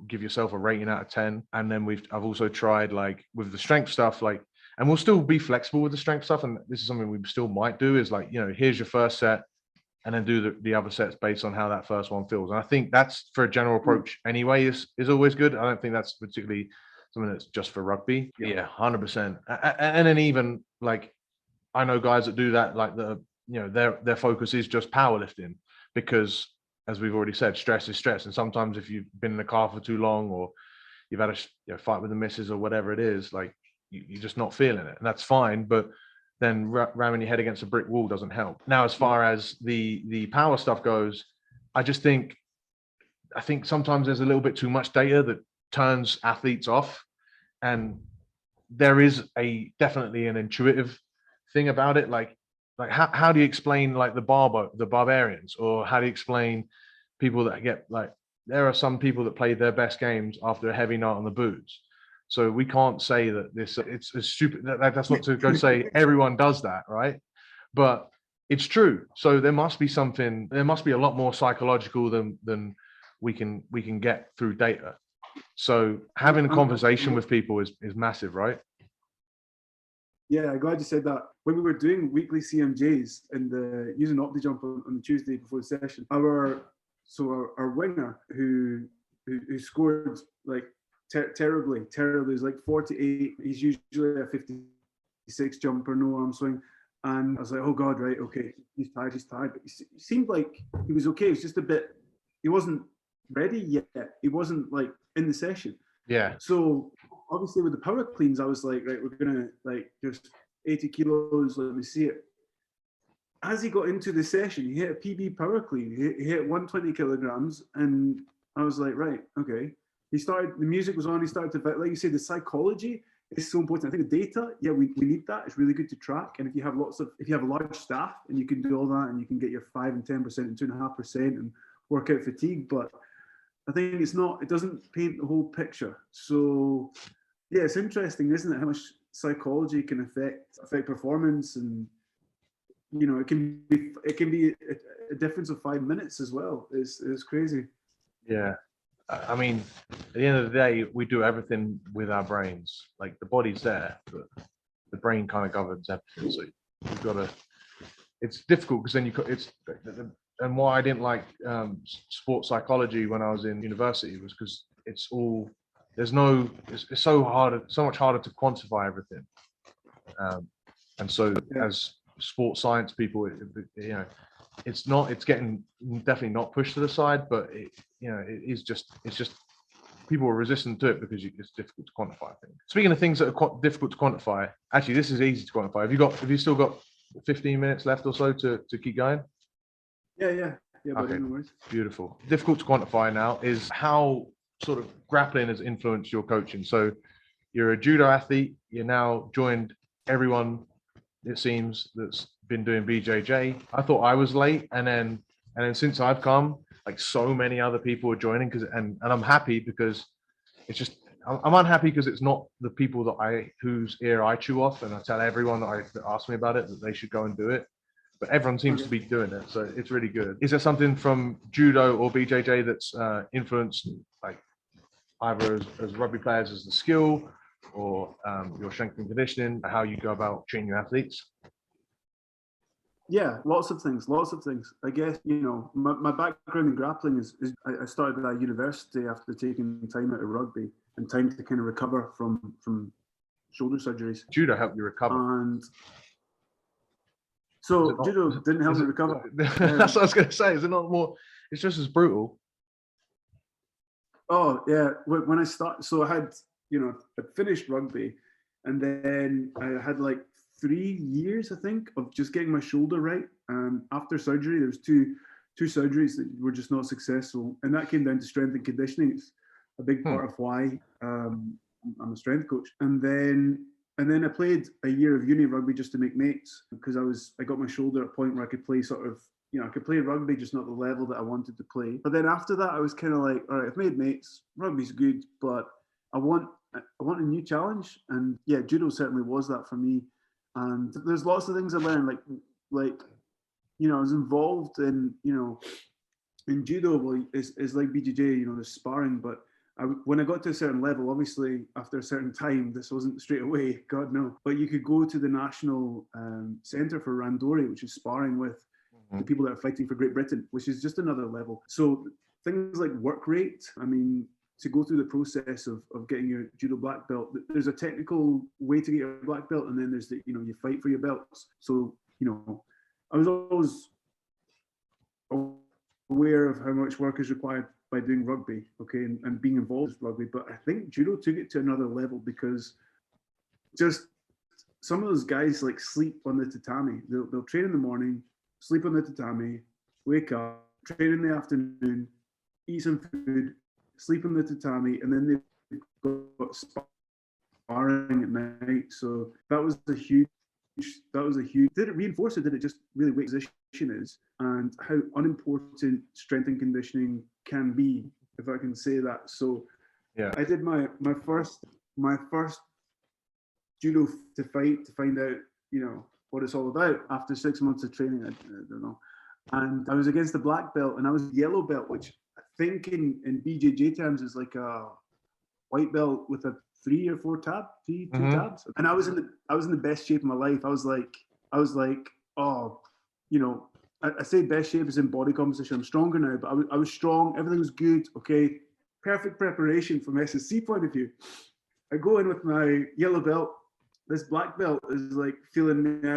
give yourself a rating out of 10. And then I've also tried like with the strength stuff, like, and we'll still be flexible with the strength stuff. And this is something we still might do, is like, here's your first set, and then do the other sets based on how that first one feels. And I think that's, for a general approach anyway, is always good. I don't think that's particularly something that's just for rugby. Yeah, 100%. And then even like, I know guys that do that, like their focus is just powerlifting, because as we've already said, stress is stress. And sometimes if you've been in the car for too long, or you've had a fight with the missus or whatever it is, like you're just not feeling it, and that's fine. But then ramming your head against a brick wall doesn't help. Now, as far as the power stuff goes, I think sometimes there's a little bit too much data that turns athletes off, and there is definitely an intuitive thing about it. Like how do you explain like the barbarians, or how do you explain people that get like, there are some people that play their best games after a heavy night on the booze. So we can't say that it's stupid. That's not to go say everyone does that, right? But it's true. So there must be a lot more psychological than we can get through data. So having a conversation with people is massive, right? Yeah, I'm glad you said that. When we were doing weekly CMJs and using OptiJump on the Tuesday before the session, our winger who scored like terribly, is like 48. He's usually a 56 jumper, no arm swing. And I was like, oh God, right, okay, he's tired. But he seemed like he was okay. It was just a bit, he wasn't ready yet. He wasn't like in the session. Yeah. So obviously with the power cleans, I was like, right, we're gonna like just 80 kilos, let me see it. As he got into the session, he hit a PB power clean. He hit 120 kilograms, and I was like, right, okay. The music was on, he started to, like you say, the psychology is so important. I think the data, yeah, we need that. It's really good to track. And if you have a large staff and you can do all that, and you can get your 5 and 10% and 2.5% and work out fatigue, but I think it doesn't paint the whole picture. So yeah, it's interesting, isn't it, how much psychology can affect performance, and it can be a difference of 5 minutes as well. It's crazy. Yeah. I mean, at the end of the day, we do everything with our brains. Like the body's there, but the brain kind of governs everything. So you've got to. It's difficult because then and why I didn't like sports psychology when I was in university was because it's so much harder to quantify everything. And so as sports science people, it's getting definitely not pushed to the side, but it's just people are resistant to it because it's difficult to quantify things. Speaking of things that are difficult to quantify, actually this is easy to quantify. Have you still got 15 minutes left or so to keep going? Yeah. Okay, beautiful. Difficult to quantify now is how sort of grappling has influenced your coaching. So you're a judo athlete, you're now joined everyone, it seems, that's been doing BJJ. I thought I was late, and then since I've come, like so many other people are joining, and I'm happy because it's just, I'm unhappy because it's not the people whose ear I chew off, and I tell everyone that asks me about it that they should go and do it. But everyone seems to be doing it, so it's really good. Is there something from judo or BJJ that's influenced, like either as rugby players as the skill, or your strength and conditioning, how you go about training your athletes? Yeah, lots of things. I guess, my background in grappling is I started at university after taking time out of rugby and time to kind of recover from shoulder surgeries. Judo helped you recover. And Is it so not? judo didn't help me recover. That's what I was going to say. Is it not more? It's just as brutal. Oh yeah, when I started, so I had, I finished rugby, and then I had like 3 years, I think, of just getting my shoulder right. After surgery, there was two surgeries that were just not successful, and that came down to strength and conditioning. It's a big part of why I'm a strength coach. And then I played a year of uni rugby just to make mates, because I got my shoulder at a point where I could play sort of, I could play rugby, just not the level that I wanted to play. But then after that, I was kind of like, all right, I've made mates. Rugby's good, but I want a new challenge. And yeah, judo certainly was that for me. And there's lots of things I learned, like I was involved in, in judo. Well, it's like BJJ, there's sparring, but when I got to a certain level, obviously after a certain time, this wasn't straight away, God no. But you could go to the National Centre for Randori, which is sparring with the people that are fighting for Great Britain, which is just another level. So things like work rate, I mean, to go through the process of getting your judo black belt, there's a technical way to get your black belt, and then there's the, you fight for your belts. So, I was always aware of how much work is required by doing rugby, okay, and being involved with rugby. But I think judo took it to another level, because just some of those guys like sleep on the tatami. They'll train in the morning, sleep on the tatami, wake up, train in the afternoon, eat some food, sleep on the tatami, and then they've got sparring at night. So that was a huge. Did it reinforce, or did it just really wake position is, and how unimportant strength and conditioning can be, if I can say that. So yeah, I did my first judo to find out, what it's all about. After 6 months of training, I don't know, and I was against the black belt, and I was yellow belt, which I think in BJJ terms is like a white belt with a 3 or 4 two tabs. And I was in the best shape of my life. I was like, oh, I say best shape is in body composition. I'm stronger now, but I was strong. Everything was good. Okay, perfect preparation from SSC point of view. I go in with my yellow belt. This black belt is like feeling me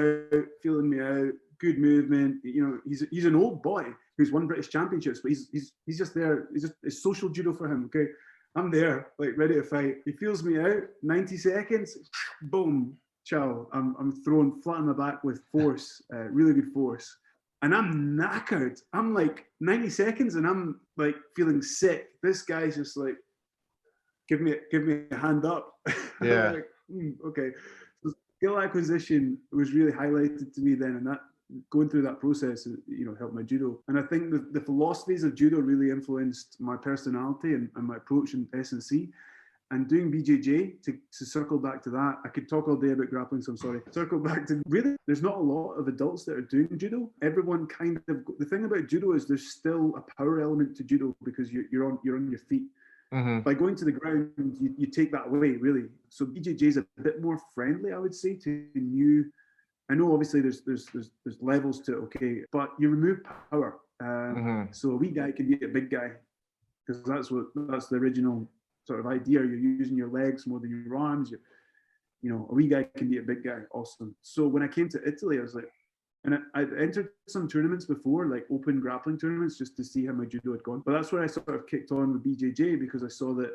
out. Good movement. He's an old boy who's won British championships, but he's just there. It's social judo for him. Okay, I'm there, like ready to fight. He feels me out. 90 seconds. Boom. Ciao. I'm thrown flat on my back with force, really good force, and I'm knackered. I'm like 90 seconds, and I'm like feeling sick. This guy's just like, give me a hand up. Yeah. Like, okay. So skill acquisition was really highlighted to me then, and that going through that process, helped my judo. And I think the philosophies of judo really influenced my personality and my approach in S&C. And doing BJJ, to circle back to that, I could talk all day about grappling, so I'm sorry. Circle back to, really, there's not a lot of adults that are doing judo. Everyone kind of, the thing about judo is there's still a power element to judo, because you're on your feet. By going to the ground, you take that away, really. So BJJ is a bit more friendly, I would say, to new. I know obviously there's levels to it, okay, but you remove power. So a wee guy can beat a big guy, because that's the original sort of idea. You're using your legs more than your arms. A wee guy can beat a big guy. Awesome. So when I came to Italy, I was like, and I'd entered some tournaments before, like open grappling tournaments, just to see how my judo had gone. But that's where I sort of kicked on with BJJ, because I saw that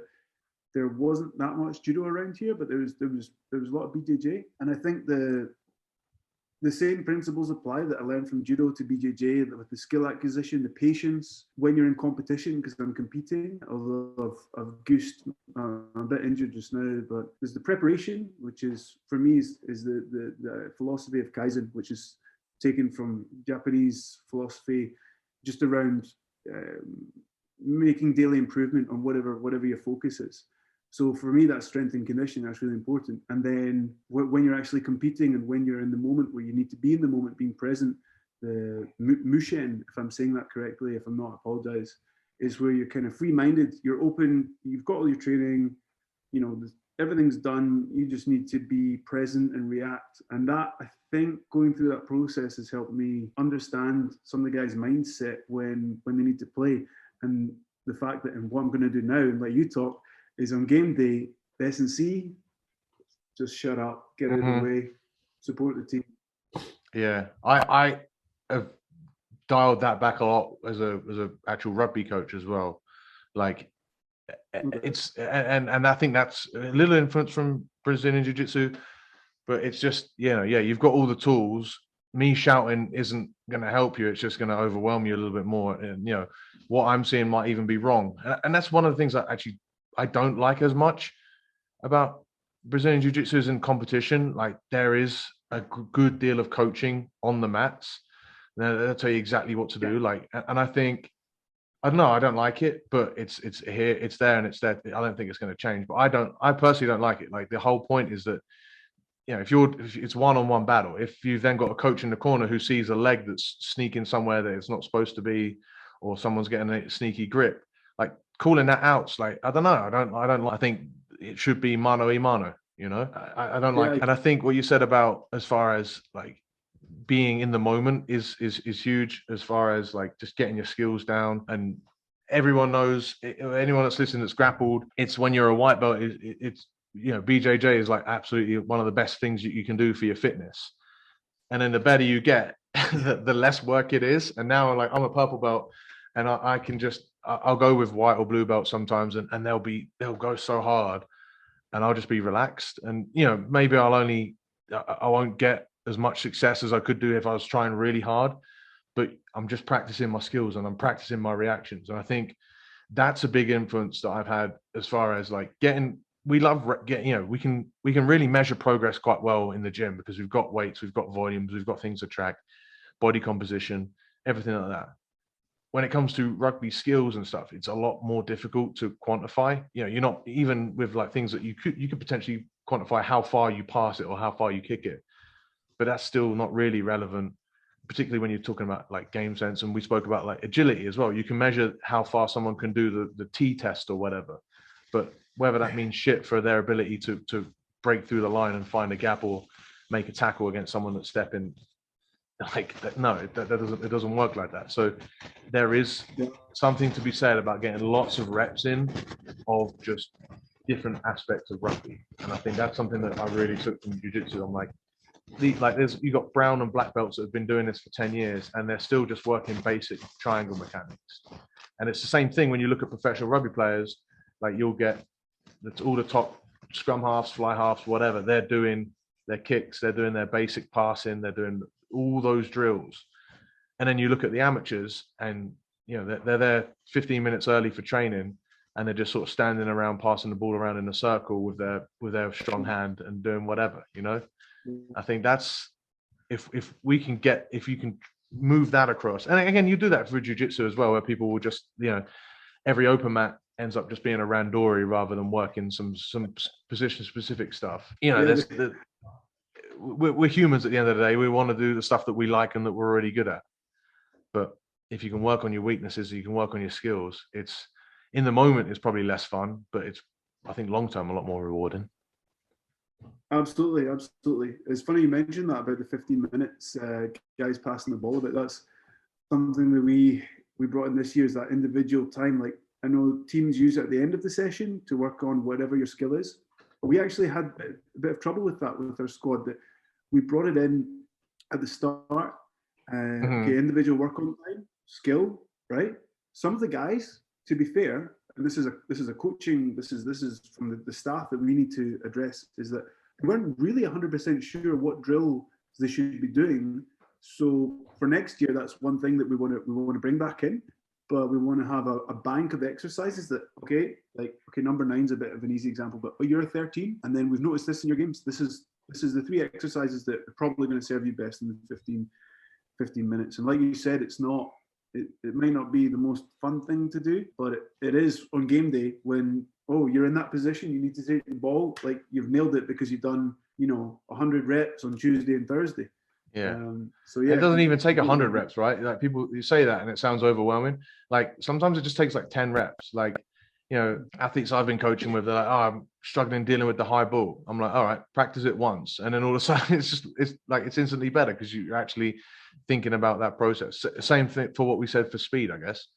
there wasn't that much judo around here, but there was a lot of BJJ, and I think the same principles apply that I learned from judo to BJJ, with the skill acquisition, the patience when you're in competition, because I'm competing, although I've goosed, I'm a bit injured just now, but there's the preparation, which is, for me, is the philosophy of Kaizen, which is taken from Japanese philosophy, just around making daily improvement on whatever your focus is. So for me, that's strength and conditioning. That's really important. And then when you're actually competing, and when you're in the moment where you need to be in the moment, being present, the mushen, if I'm saying that correctly, if I'm not, I apologize, is where you're kind of free-minded, you're open, you've got all your training, everything's done. You just need to be present and react. And that, I think, going through that process has helped me understand some of the guys' mindset when they need to play. And the fact that, and what I'm going to do now, and let you talk, is on game day, the S&C, just shut up, get out of the way, support the team. Yeah, I have dialed that back a lot as a actual rugby coach as well. Like, it's and I think that's a little influence from Brazilian Jiu-Jitsu, but it's just, you've got all the tools. Me shouting isn't going to help you. It's just going to overwhelm you a little bit more. And what I'm seeing might even be wrong. And that's one of the things that actually I don't like as much about Brazilian Jiu-Jitsu is in competition. Like, there is a good deal of coaching on the mats. They'll tell you exactly what to do. Like, and I think, I don't know, I don't like it, but it's here, it's there, and it's there. I don't think it's going to change. But I personally don't like it. Like, the whole point is that, if it's one-on-one battle, if you've then got a coach in the corner who sees a leg that's sneaking somewhere that it's not supposed to be, or someone's getting a sneaky grip, like, calling that out's like, I don't know. I think it should be mano a mano, I don't like, and I think what you said about, as far as like being in the moment is huge, as far as like just getting your skills down. And everyone knows, anyone that's listening that's grappled, it's when you're a white belt, it's BJJ is like absolutely one of the best things you can do for your fitness. And then the better you get, the less work it is. And now, like, I'm a purple belt, and I can just, I'll go with white or blue belt sometimes, and they'll go so hard, and I'll just be relaxed. And maybe I won't get as much success as I could do if I was trying really hard, but I'm just practicing my skills and I'm practicing my reactions. And I think that's a big influence that I've had, as far as like we can really measure progress quite well in the gym, because we've got weights, we've got volumes, we've got things to track, body composition, everything like that. When it comes to rugby skills and stuff, it's a lot more difficult to quantify. You're not, even with like things that you could potentially quantify how far you pass it or how far you kick it, but that's still not really relevant, particularly when you're talking about like game sense. And we spoke about like agility as well. You can measure how far someone can do the T test or whatever, but whether that means shit for their ability to break through the line and find a gap or make a tackle against someone that's stepping, like that, no, it doesn't work like that. So there is something to be said about getting lots of reps in of just different aspects of rugby. And I think that's something that I really took from jiu-jitsu. I'm like, you got brown and black belts that have been doing this for 10 years, and they're still just working basic triangle mechanics. And it's the same thing when you look at professional rugby players. Like, you'll get all the top scrum halves, fly halves, whatever, they're doing their kicks, they're doing their basic passing, they're doing all those drills. And then you look at the amateurs, and they're there 15 minutes early for training, and they're just sort of standing around passing the ball around in a circle with their strong hand and doing whatever. I think that's, if you can move that across. And again, you do that for jiu-jitsu as well, where people will just, every open mat ends up just being a randori rather than working some position specific stuff. We're humans at the end of the day. We want to do the stuff that we like and that we're already good at. But if you can work on your weaknesses, you can work on your skills. It's, in the moment, it's probably less fun, but it's, I think, long term, a lot more rewarding. Absolutely. It's funny you mentioned that about the 15 minutes, guys passing the ball. But that's something that we brought in this year, is that individual time. Like, I know teams use it at the end of the session to work on whatever your skill is. But we actually had a bit of trouble with that with our squad, that we brought it in at the start. Okay, individual work on time, skill, right? Some of the guys, to be fair, and this is a coaching, this is from the staff that we need to address, is that we weren't really 100% sure what drill they should be doing. So for next year, that's one thing that we want to bring back in. But we want to have a bank of exercises that, okay, number 9's a bit of an easy example, but you're a 13, and then we've noticed this in your games. This is the 3 exercises that are probably going to serve you best in the 15 minutes. And like you said, it's not, it might not be the most fun thing to do, but it is on game day, when, you're in that position, you need to take the ball, like, you've nailed it because you've done, 100 reps on Tuesday and Thursday. Yeah. It doesn't even take 100 reps, right? Like, people, you say that and it sounds overwhelming. Like, sometimes it just takes like 10 reps. Like, you know, athletes I've been coaching with, they're like, oh, I'm struggling dealing with the high ball. I'm like, all right, practice it once. And then all of a sudden it's instantly better because you're actually thinking about that process. Same thing for what we said for speed, I guess.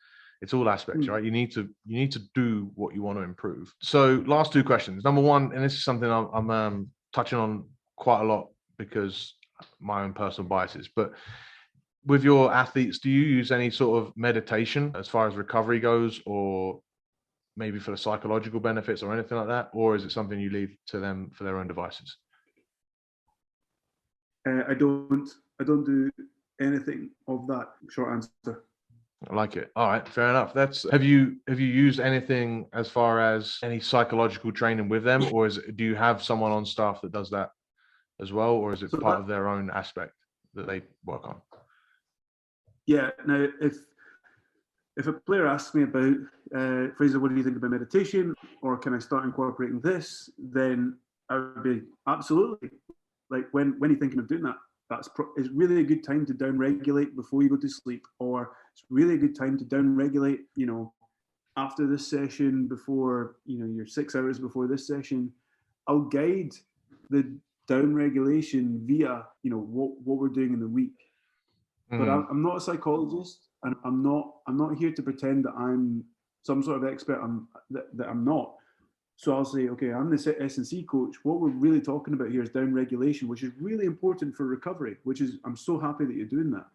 It's all aspects, right? You need to do what you want to improve. So last two questions. Number one, and this is something I'm touching on quite a lot because my own personal biases, but with your athletes, do you use any sort of meditation as far as recovery goes, or maybe for the psychological benefits or anything like that? Or is it something you leave to them for their own devices? I don't do anything of that. Short answer. I like it. All right, fair enough. Have you used anything as far as any psychological training with them, or do you have someone on staff that does that as well, or is it So part of their own aspect that they work on? yeah. Now, if a player asks me about, Fraser, what do you think about meditation, or can I start incorporating this, then I would be absolutely. Like, when are you thinking of doing that? It's really a good time to down-regulate before you go to sleep, or it's really a good time to down-regulate, after this session, before, you're 6 hours before this session. I'll guide the down-regulation via, what we're doing in the week. But I'm not a psychologist, and I'm not here to pretend that I'm some sort of expert. That I'm not. So I'll say, okay, I'm the S&C coach. What we're really talking about here is down regulation, which is really important for recovery. I'm so happy that you're doing that.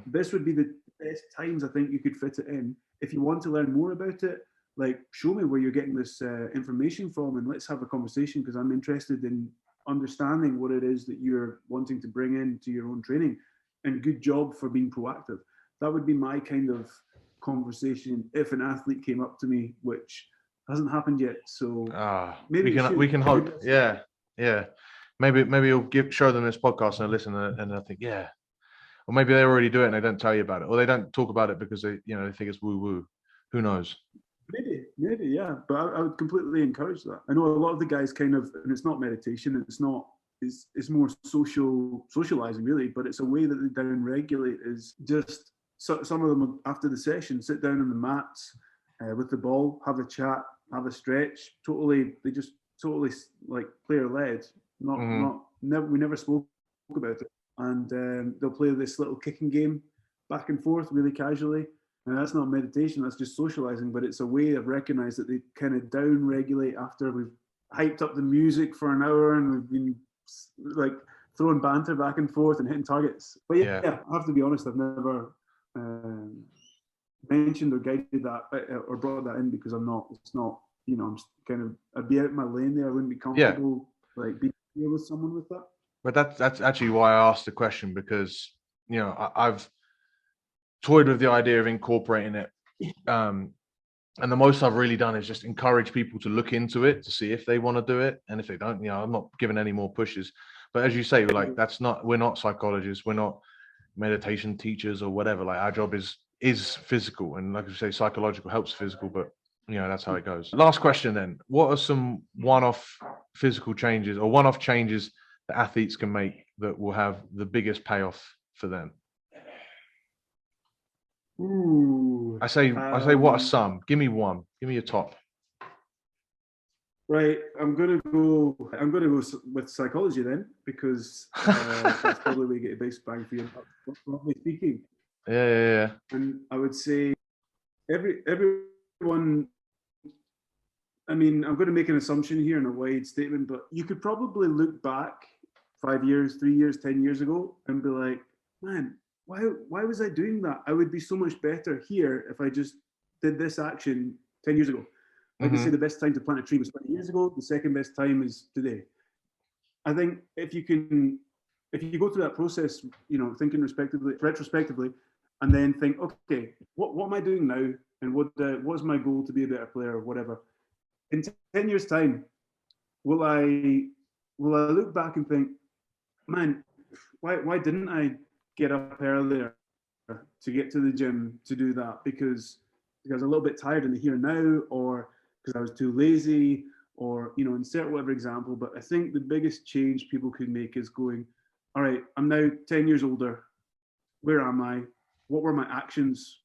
This would be the best times I think you could fit it in. If you want to learn more about it, like, show me where you're getting this information from, and let's have a conversation, because I'm interested in understanding what it is that you're wanting to bring into your own training. And good job for being proactive. That would be my kind of conversation if an athlete came up to me, which hasn't happened yet. So maybe we can hope. Yeah. Maybe you'll show them this podcast and they listen and they'll think, yeah. Or maybe they already do it and they don't tell you about it, or they don't talk about it because they think it's woo woo. Who knows? Maybe, yeah. But I would completely encourage that. I know a lot of the guys kind of, and it's not meditation, it's more socializing really, but it's a way that they down regulate is just, so some of them after the session sit down on the mats with the ball, have a chat, have a stretch. They just totally like player led. We never spoke about it, and they'll play this little kicking game back and forth really casually. And that's not meditation, that's just socializing, but it's a way of recognize that they kind of down regulate after we've hyped up the music for an hour and we've been like throwing banter back and forth and hitting targets. But yeah, I have to be honest, I've never mentioned or guided that or brought that in, because I'm I'd be out my lane there. I wouldn't be comfortable like being here with someone with that. But that's actually why I asked the question, because I've toyed with the idea of incorporating it, and the most I've really done is just encourage people to look into it to see if they want to do it, and if they don't, I'm not giving any more pushes. But as you say, like, we're not psychologists, we're not meditation teachers or whatever. Like, our job is physical, and like you say, psychological helps physical, but that's how it goes. Last question then: what are some one-off physical changes or one-off changes that athletes can make that will have the biggest payoff for them? Ooh. I say what are some? Give me one. Give me your top. Right, I'm gonna go with psychology then, because that's probably where you get the best bang for your buck, roughly speaking. Yeah. And I would say everyone. I mean, I'm going to make an assumption here in a wide statement, but you could probably look back 5 years, 3 years, 10 years ago and be like, man, why was I doing that? I would be so much better here if I just did this action 10 years ago. Like they say, the best time to plant a tree was 20 years ago. The second best time is today. I think if you go through that process, thinking retrospectively, and then think, okay, what am I doing now? And what's my goal to be a better player or whatever? In 10 years' time, will I look back and think, man, why didn't I get up earlier to get to the gym to do that? Because I was a little bit tired in the here and now, or because I was too lazy, or insert whatever example. But I think the biggest change people could make is going, all right, I'm now 10 years older. Where am I? What were my actions,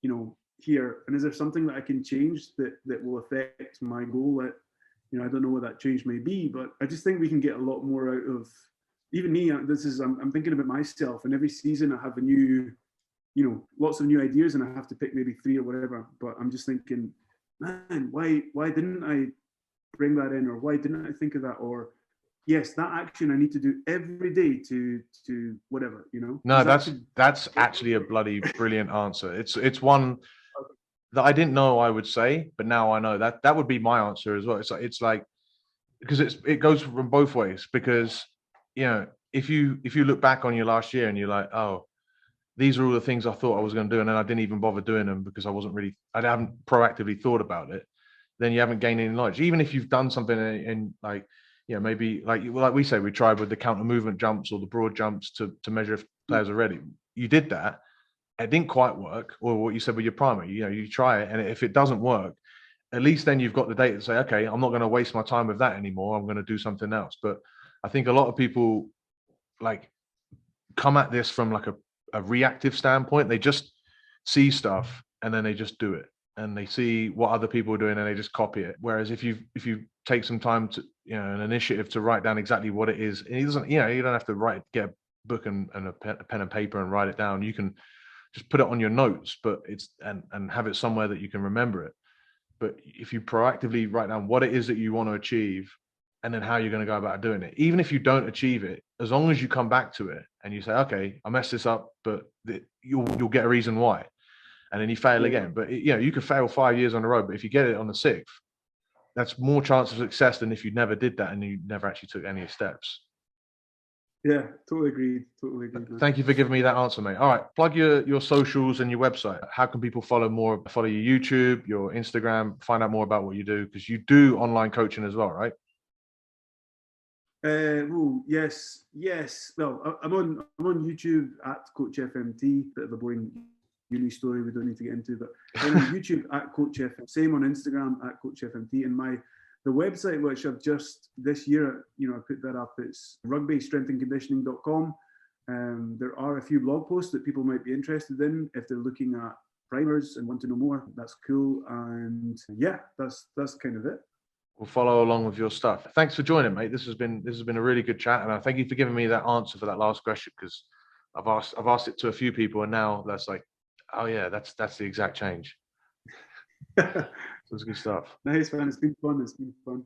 here, and is there something that I can change that will affect my goal? That, you know, I don't know what that change may be, but I just think we can get a lot more out of, even me. I'm thinking about myself, and every season I have a new, you know, lots of new ideas, and I have to pick maybe 3 or whatever. But I'm just thinking, man, why didn't I bring that in, or why didn't I think of that, or yes, that action I need to do every day to whatever, you know. No, that's actually a bloody brilliant answer. It's one that I didn't know I would say, but now I know that would be my answer as well. It's like because it goes from both ways, because you know, if you look back on your last year and you're like, oh, these are all the things I thought I was going to do, and then I didn't even bother doing them because I haven't proactively thought about it, then you haven't gained any knowledge. Even if you've done something in like, you know, maybe like we say, we tried with the counter movement jumps or the broad jumps to measure if players are ready. You did that. It didn't quite work, or what you said with your primary, you know, you try it, and if it doesn't work, at least then you've got the data to say, okay, I'm not going to waste my time with that anymore. I'm going to do something else. But I think a lot of people like come at this from like a reactive standpoint. They just see stuff and then they just do it, and they see what other people are doing and they just copy it. Whereas if you take some time to, you know, an initiative to write down exactly what it is, and it doesn't, you know, you don't have to get a book and a pen and paper and write it down. You can just put it on your notes, but it's and have it somewhere that you can remember it. But if you proactively write down what it is that you want to achieve, and then how you're going to go about doing it, even if you don't achieve it, as long as you come back to it and you say, okay, I messed this up, but you'll get a reason why, and then you fail again. But you know, you could fail 5 years on the road, but if you get it on the 6th, that's more chance of success than if you never did that and you never actually took any steps. Yeah, totally agreed. Thank you for giving me that answer, mate. All right, plug your socials and your website. How can people follow your YouTube, your Instagram, find out more about what you do? Because you do online coaching as well, right? Yes. Well, I'm on YouTube at Coach FMT. Bit of a boring uni story we don't need to get into, but on YouTube at Coach FMT. Same on Instagram at Coach FMT, and the website, which I've just this year, you know, I put that up. It's rugbystrengthandconditioning.com. There are a few blog posts that people might be interested in if they're looking at primers and want to know more. That's cool, and yeah, that's kind of it. We'll follow along with your stuff. Thanks for joining, mate. This has been a really good chat, and I thank you for giving me that answer for that last question, because I've asked it to a few people, and now that's like, oh yeah, that's the exact change. So it's good stuff. Nice, man. It's been fun.